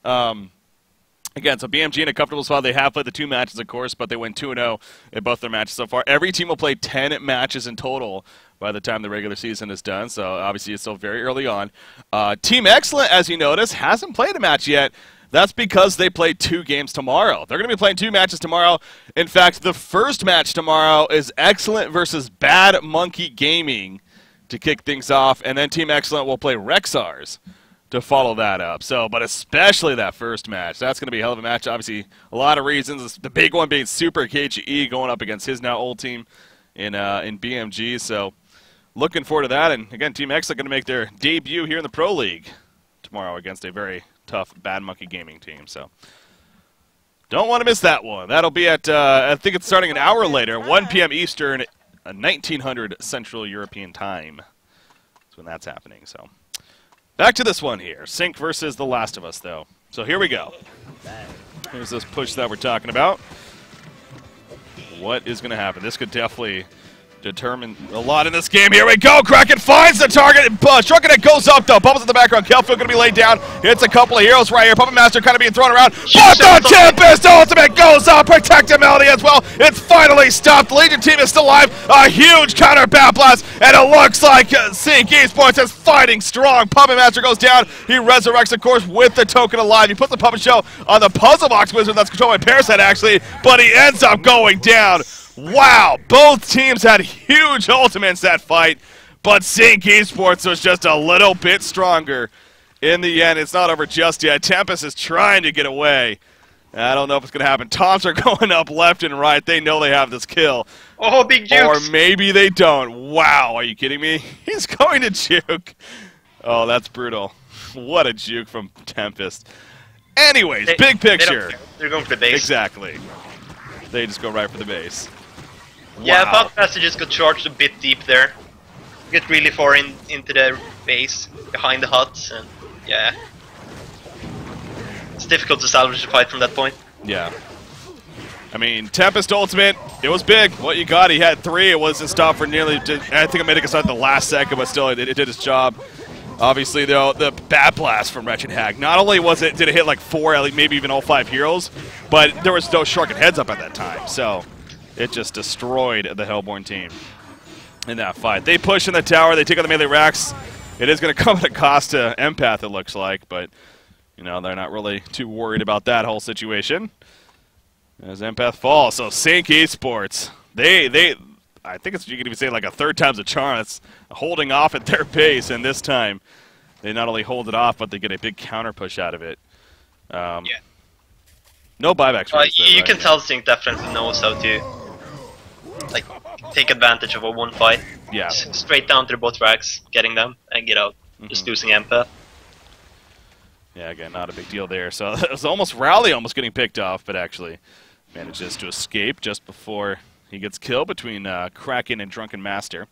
Again, so BMG in a comfortable spot. They have played the 2 matches, of course, but they win 2-0 in both their matches so far. Every team will play 10 matches in total by the time the regular season is done, so obviously it's still very early on. Team Excellent, as you notice, hasn't played a match yet. That's because they play 2 games tomorrow. They're going to be playing 2 matches tomorrow. In fact, the first match tomorrow is Excellent versus Bad Monkey Gaming to kick things off, and then Team Excellent will play Rexars to follow that up. So, but especially that first match. That's going to be a hell of a match. Obviously, a lot of reasons. The big one being Super KGE going up against his now old team in BMG. So, looking forward to that. And again, Team X are going to make their debut here in the Pro League tomorrow against a very tough Bad Monkey Gaming team. So, don't want to miss that one. That'll be at, I think it's starting an hour later, 1 p.m. Eastern, 1900 Central European Time. That's when that's happening. So, back to this one here. CiC versus The Last of Us, though. So here we go. Here's this push that we're talking about. What is going to happen? This could definitely determine a lot in this game. Here we go. Kraken finds the target. Shrunken it goes up, though. Bubbles in the background. Kelfield going to be laid down. Hits a couple of heroes right here. Puppet Master kind of being thrown around. But the Tempest ultimate goes up. Protective Melody as well. It's finally stopped. The Legion team is still alive. A huge counter bat blast. And it looks like CiC Esports is fighting strong. Puppet Master goes down. He resurrects, of course, with the token alive. He puts the Puppet Show on the Puzzle Box Wizard that's controlled by Parasite, actually. But he ends up going down. Wow, both teams had huge ultimates that fight, but CiC Esports was just a little bit stronger. In the end, it's not over just yet. Tempest is trying to get away. I don't know if it's going to happen. Taunts are going up left and right. They know they have this kill. Oh, big jukes. Or maybe they don't. Wow, are you kidding me? He's going to juke. Oh, that's brutal. What a juke from Tempest. Anyways, big picture. They're going for the base. Exactly. They just go right for the base. Yeah, Wow. Puppet Master just got charged a bit deep there. Get really far into the base, behind the huts, and yeah. It's difficult to salvage the fight from that point. Yeah. I mean, Tempest ultimate, it was big. What you got, he had 3. It wasn't stopped for nearly, I think I made it start the last second, but still, it did its job. Obviously, though, the Bat Blast from Wretched Hag, not only did it hit like 4, maybe even all 5 heroes, but there was no Shrunken heads up at that time, so it just destroyed the Hellborn team in that fight. They push in the tower, they take out the melee racks. It is going to come at a cost to Empath, it looks like, but you know, they're not really too worried about that whole situation as Empath falls. So CiC Esports, I think you could even say like a 3rd time's a charm. It's holding off at their pace, and this time they not only hold it off, but they get a big counter push out of it. Yeah. No buybacks. You can tell CiC definitely knows how to like take advantage of a one fight. Yeah. Straight down to the bot racks, getting them, and get out. Just losing Empath. Yeah, again, not a big deal there. So it was almost Rally almost getting picked off, but actually manages to escape just before he gets killed between Kraken and Drunken Master.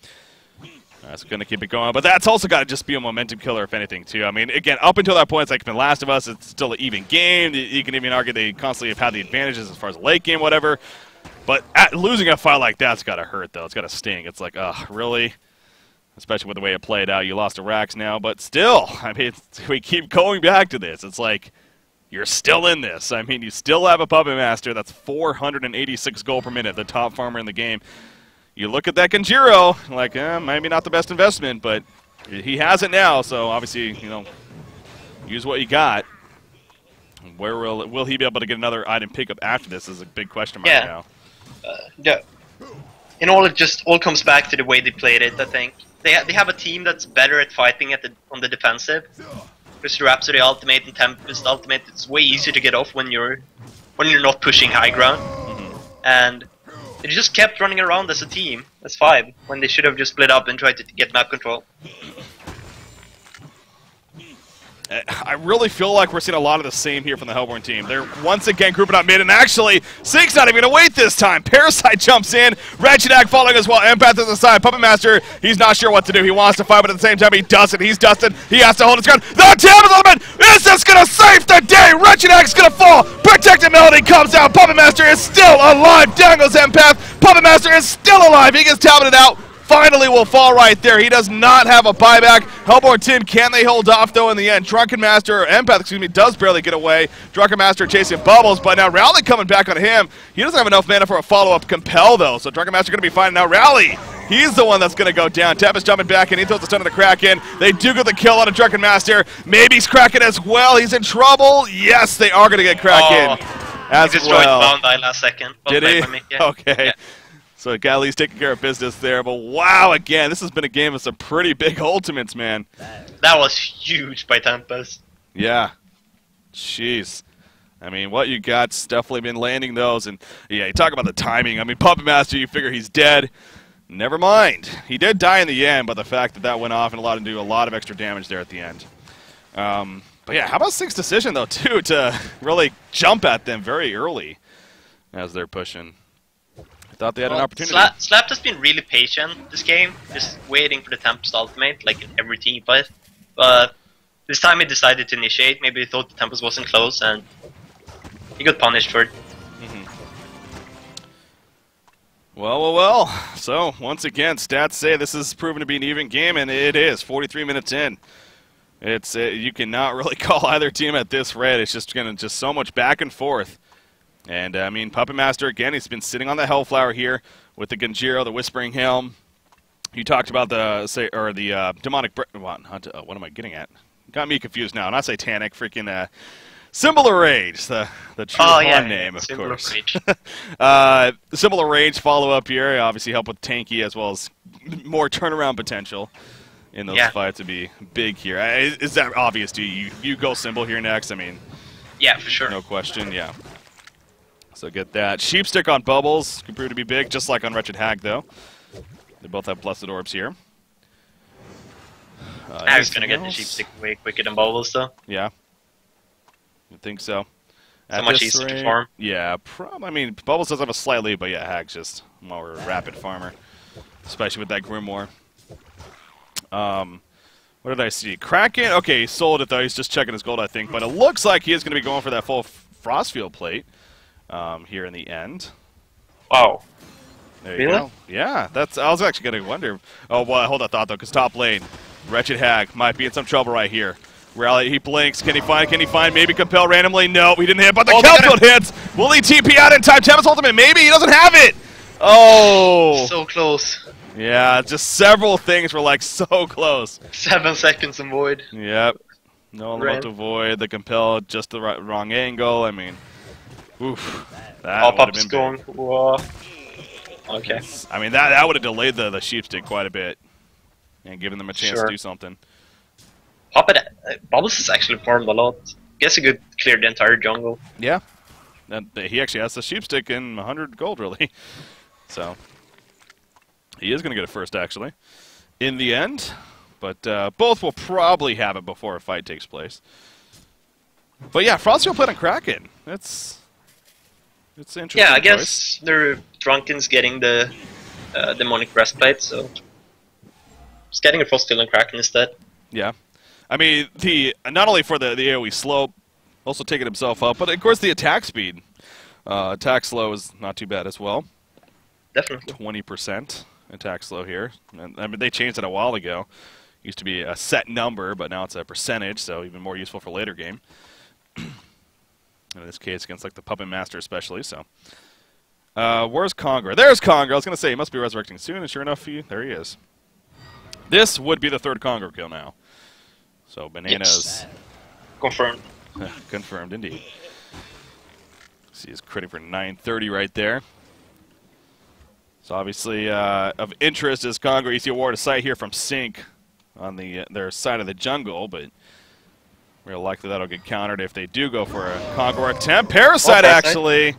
That's going to keep it going. But that's also got to just be a momentum killer, if anything, too. I mean, again, up until that point, it's like The Last of Us, it's still an even game. You can even argue they constantly have had the advantages as far as the late game, whatever. But losing a fight like that's got to hurt, though. It's got to sting. It's like, really? Especially with the way it played out. You lost to Rax now. But still, I mean, we keep going back to this. It's like, you're still in this. I mean, you still have a Puppet Master that's 486 gold per minute, the top farmer in the game. You look at that Genjiro, like, maybe not the best investment, but he has it now, so obviously, you know, use what you got. Where will he be able to get another item pickup after this is a big question mark now. Yeah. In all, it just all comes back to the way they played it, I think. They have a team that's better at fighting on the defensive. Because Rhapsody ultimate and Tempest ultimate, it's way easier to get off when you're not pushing high ground. And they just kept running around as a team, as 5, when they should have just split up and tried to get map control. I really feel like we're seeing a lot of the same here from the Hellborn team. They're once again grouping up mid, and actually, CiC's not even going to wait this time. Parasite jumps in, Wretched Hag following as well, Empath is aside. Puppet Master, he's not sure what to do. He wants to fight, but at the same time, he doesn't. He's dusted. He has to hold his ground. The damage element! Is this going to save the day? Wretched Hag's going to fall. Protected Melody comes out. Puppet Master is still alive. Down goes Empath. Puppet Master is still alive. He gets talented out. finally will fall right there. He does not have a buyback. Hellborn Tim, can they hold off, though, in the end? Drunken Master, or Empath, excuse me, does barely get away. Drunken Master chasing Bubbles, but now Rally coming back on him. He doesn't have enough mana for a follow-up Compel, though, so Drunken Master going to be fine. Now Rally, he's the one that's going to go down. Tempest jumping back in. He throws the stun to the Kraken. They do get the kill on a Drunken Master. Maybe he's Kraken as well. He's in trouble. Yes, they are going to get Kraken as he destroyed well. Bondi last second. Did he? Yeah. Okay. Yeah. So Galley's taking care of business there. But wow, again, this has been a game of some pretty big ultimates, man. That was huge by Tempest. Yeah. Jeez. I mean, what you got's definitely been landing those. And, yeah, you talk about the timing. I mean, Puppet Master, you figure he's dead. Never mind. He did die in the end, but the fact that that went off and allowed him to do a lot of extra damage there at the end. But, yeah, how about CiC's decision, though, too, to really jump at them very early as they're pushing? Thought they had an opportunity. Slap has been really patient this game, just waiting for the Tempest ultimate, like in every team fight. But this time he decided to initiate. Maybe he thought the Tempest wasn't close, and he got punished for it. Well. So, once again, stats say this is proven to be an even game, and it is. 43 minutes in. It's you cannot really call either team at this rate. It's just so much back and forth. And, I mean, Puppet Master, again, he's been sitting on the Hellflower here with the Genjiro, the Whispering Helm. You talked about the Demonic... what am I getting at? Got me confused now. Not Satanic, freaking Symbol of Rage, the true name, of course. Symbol of Rage follow-up here. Obviously help with tanky as well as more turnaround potential in those fights would be big here. Is that obvious to you? You go Symbol here next? I mean... Yeah, for sure. No question, yeah. So get that. Sheepstick on Bubbles can prove to be big, just like on Wretched Hag, though. They both have Blessed Orbs here. Hag's going to get the Sheepstick way quicker than Bubbles, though. Yeah. I think so. So much easier to farm. Yeah, I mean, Bubbles does have a slight lead, but yeah, Hag's just more rapid farmer. Especially with that Grimoire. What did I see? Kraken? Okay, he sold it, though. He's just checking his gold, I think. But it looks like he is going to be going for that full Frostfield plate. Here in the end. Wow. There you go. Yeah, I was actually going to wonder. Oh, well, hold that thought, though, because top lane, Wretched Hag might be in some trouble right here. Rally, he blinks. Can he find? Maybe Compel randomly? No, he didn't hit, but the Kelfield hits. Will he TP out in time? Tempest ultimate, maybe? He doesn't have it. Oh. So close. Yeah, just several things were, like, so close. 7 seconds in Void. Yep. No amount to Void. The Compel, just the wrong angle. I mean... Oof. That would have been going. Whoa. Okay. I mean, that would have delayed the Sheepstick quite a bit. And given them a chance to do something. Bubbles has actually farmed a lot. Guess he could clear the entire jungle. Yeah. And he actually has the Sheepstick in 100 gold, really. So, he is going to get it first, actually. In the end. But both will probably have it before a fight takes place. But yeah, Frostfield played on Kraken. It's interesting. Yeah, I guess the Drunken's getting the Demonic Breastplate, so just getting a Frostfield and Kraken instead. Yeah. I mean, not only for the AoE slope, also taking himself up, but of course the attack speed. Attack slow is not too bad as well. Definitely. 20% attack slow here. And, I mean, they changed it a while ago. Used to be a set number, but now it's a percentage, so even more useful for later game. In this case, against like the Puppet Master especially, so. Where's Conger? There's Conger! I was going to say, he must be resurrecting soon, and sure enough, there he is. This would be the third Conger kill now. So, Bananas... Yes. Confirmed. Confirmed, indeed. See, he's critting for 930 right there. So, obviously, of interest is Conger. You see a Ward of Sight here from CiC on their side of the jungle, but... real likely that'll get countered if they do go for a Conqueror attempt. Parasite, actually.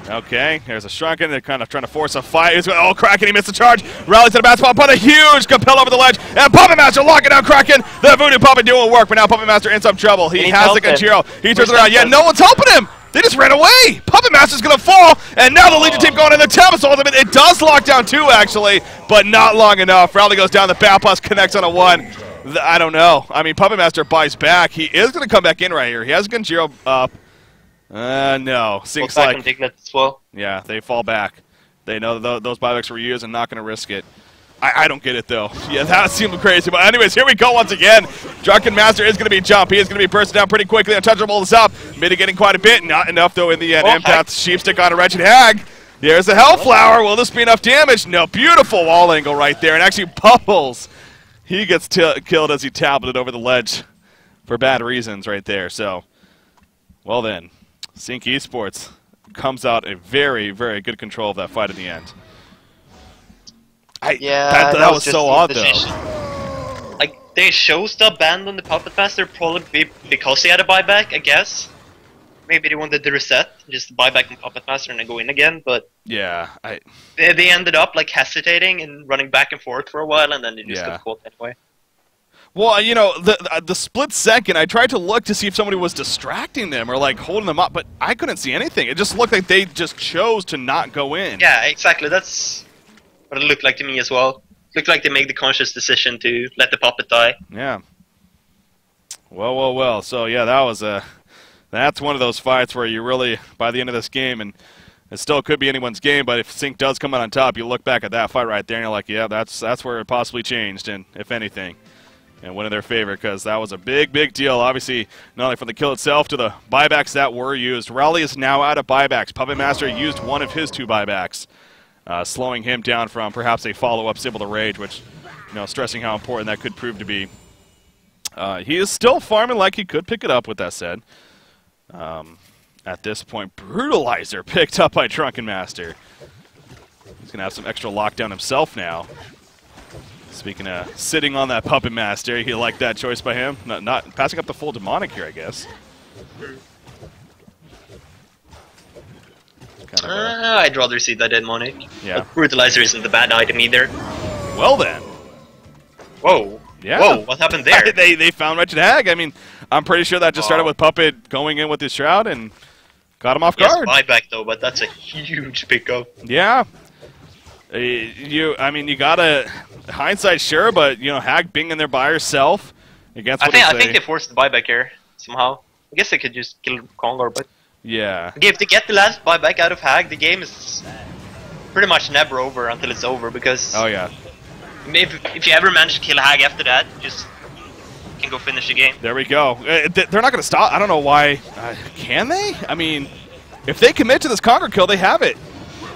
Okay, there's a Shrunken. They're kind of trying to force a fight. Oh, Kraken, he missed the charge. Rally to the bat spot, but a huge Compel over the ledge. And Puppet Master locking down Kraken. The Voodoo Puppet doing work, but now Puppet Master in some trouble. He has the Genjiro. He turns around. Yeah, no one's helping him. They just ran away. Puppet Master's going to fall. And now the Legion team going in the Tempest ultimate. It does lock down 2, actually, but not long enough. Rally goes down. The Bat Plus connects on a 1. I don't know. I mean, Puppet Master buys back. He is going to come back in right here. He has Genjiro up. No. CiC's like... as well. Yeah, they fall back. They know those buybacks were used and not going to risk it. I don't get it, though. Yeah, that seemed crazy. But anyways, here we go once again. Drunken Master is going to be jump. He is going to be bursting down pretty quickly. Untouchable is up. Mitigating quite a bit. Not enough, though, in the end. Empath Sheepstick on a Wretched Hag. There's the Hellflower. Will this be enough damage? No. Beautiful wall angle right there. And actually, Bubbles, he gets killed as he tableted over the ledge for bad reasons right there. So, well then, CiC Esports comes out a very, very good control of that fight in the end. That was so odd, though. Like, they chose the ban on the Puppet Master probably because he had a buyback, I guess. Maybe they wanted to reset, just buy back the Puppet Master and then go in again, but... Yeah, They ended up, like, hesitating and running back and forth for a while, and then they just got caught anyway. Well, you know, the split second, I tried to look to see if somebody was distracting them or, like, holding them up, but I couldn't see anything. It just looked like they just chose to not go in. Yeah, exactly. That's what it looked like to me as well. It looked like they made the conscious decision to let the puppet die. Yeah. Well. So, yeah, that was that's one of those fights where you really, by the end of this game, and it still could be anyone's game, but if CiC does come out on top, you look back at that fight right there, and you're like, yeah, that's where it possibly changed, and if anything. And went in their favor, because that was a big, big deal. Obviously, not only from the kill itself to the buybacks that were used. Raleigh is now out of buybacks. Puppet Master used one of his 2 buybacks, slowing him down from perhaps a follow-up Sybil to Rage, which, you know, stressing how important that could prove to be. He is still farming like he could pick it up, with that said. At this point, Brutalizer picked up by Drunken Master. He's going to have some extra lockdown himself now. Speaking of sitting on that Puppet Master, you like that choice by him? Not passing up the full demonic here, I guess. I'd rather see that demonic. Yeah. But Brutalizer isn't the bad item either. Well then. Whoa. Yeah. Whoa, what happened there? they found Wretched Hag. I mean, I'm pretty sure that just started with Puppet going in with his Shroud and got him off guard. Yes, buyback though, but that's a huge pickup. Yeah. I mean, you gotta hindsight, sure, but you know, Hag being in there by herself against. I think they forced the buyback here somehow. I guess they could just kill Kongor, but yeah. Okay, if they get the last buyback out of Hag, the game is pretty much never over until it's over, because oh yeah, if you ever manage to kill Hag after that, just can go finish the game. There we go. They're not gonna stop. I don't know why. Can they? I mean, if they commit to this Conquer kill, they have it.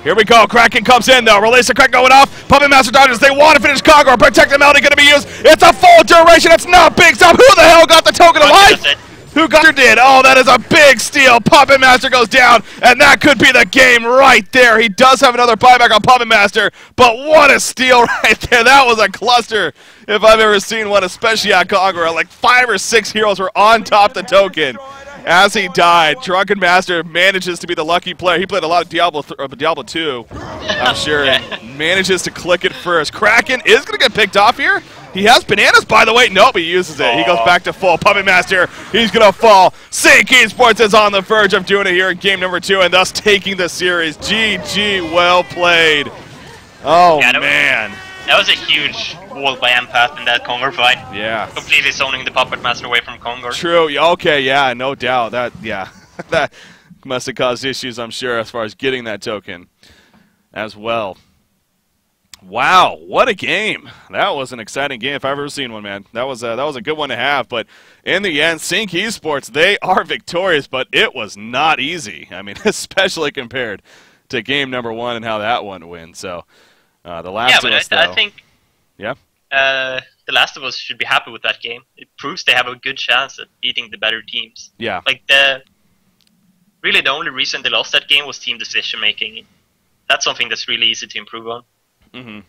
Here we go. Kraken comes in, though. Release the Kraken going off. Puppet Master dodges. They want to finish Conquer. Protect the Melody going to be used. It's a full duration. It's not big stop. Who the hell got the token of life? Who got it? Did? Oh, that is a big steal. Puppet Master goes down, and that could be the game right there. He does have another buyback on Puppet Master, but what a steal right there. That was a cluster if I've ever seen one, especially on Conqueror. Like 5 or 6 heroes were on top of the token. As he died, Drunken Master manages to be the lucky player. He played a lot of Diablo 2, I'm sure, and manages to click it first. Kraken is going to get picked off here. He has bananas, by the way. Nope, he uses it. He goes back to full. Puppet Master, he's going to fall. CiC Esports is on the verge of doing it here in game number 2, and thus taking the series. GG, well played. Oh, yeah, man. That was a huge wall by Empath in that Kongor fight. Yeah. Completely zoning the Puppet Master away from Kongor. True. Okay, yeah, no doubt. That must have caused issues, I'm sure, as far as getting that token as well. Wow, what a game. That was an exciting game if I've ever seen one, man. That was a good one to have, but in the end, CiC Esports, they are victorious, but it was not easy. I mean, especially compared to game number 1 and how that one went. So, The Last of Us, though. I think yeah. The Last of Us should be happy with that game. It proves they have a good chance at beating the better teams. Yeah. Like, really the only reason they lost that game was team decision making. That's something that's really easy to improve on. Mm-hmm.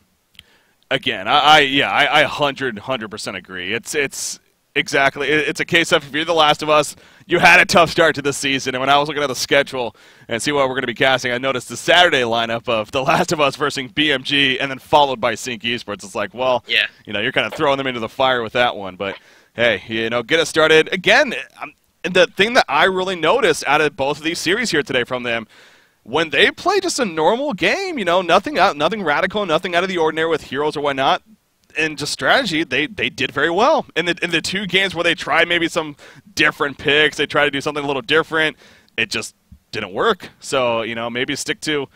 Again, I 100% agree. It's exactly. It's a case of if you're The Last of Us, you had a tough start to the season. And when I was looking at the schedule and see what we're going to be casting, I noticed the Saturday lineup of The Last of Us versus BMG, and then followed by CiC Esports. It's like, well, yeah, you know, you're kind of throwing them into the fire with that one. But hey, you know, get it started again. The thing that I really noticed out of both of these series here today from them, when they play just a normal game, you know, nothing radical, nothing out of the ordinary with heroes or whatnot, and just strategy, they did very well. In the 2 games where they tried maybe some different picks, they tried to do something a little different, it just didn't work. So, you know, maybe stick to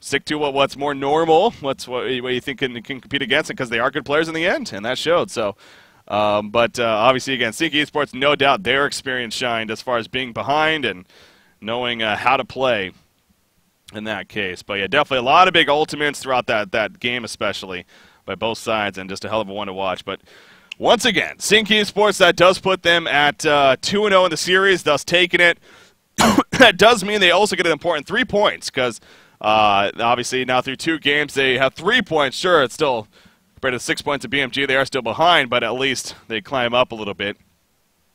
stick to what's more normal, what you think can compete against it, because they are good players in the end, and that showed. So, but obviously, again, CiC Esports, no doubt their experience shined as far as being behind and knowing how to play in that case. But yeah, definitely a lot of big ultimates throughout that game, especially by both sides, and just a hell of a one to watch. But once again, CiC Esports, that does put them at 2-0 in the series, thus taking it. That does mean they also get an important 3 points, because obviously now through 2 games they have 3 points. Sure, it's still compared to 6 points of BMG, they are still behind, but at least they climb up a little bit.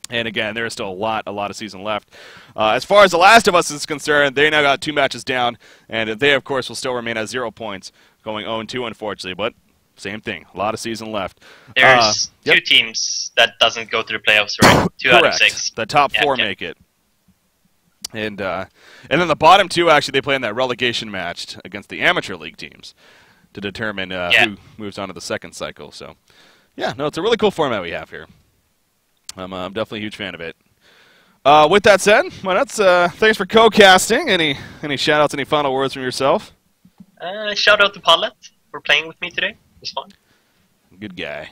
And again, there is still a lot of season left. As far as The Last of Us is concerned, they now got 2 matches down, and they, of course, will still remain at 0 points, going 0-2, unfortunately. But same thing, a lot of season left. There's 2 teams that doesn't go through playoffs, right? 2 out of 6. The top 4 make it. And then the bottom 2, actually, they play in that relegation match against the amateur league teams to determine who moves on to the second cycle. So, yeah, no, it's a really cool format we have here. I'm definitely a huge fan of it. With that said, well, that's thanks for co-casting. Any shout-outs, any final words from yourself? Shout out to Pallet for playing with me today. It was fun. Good guy.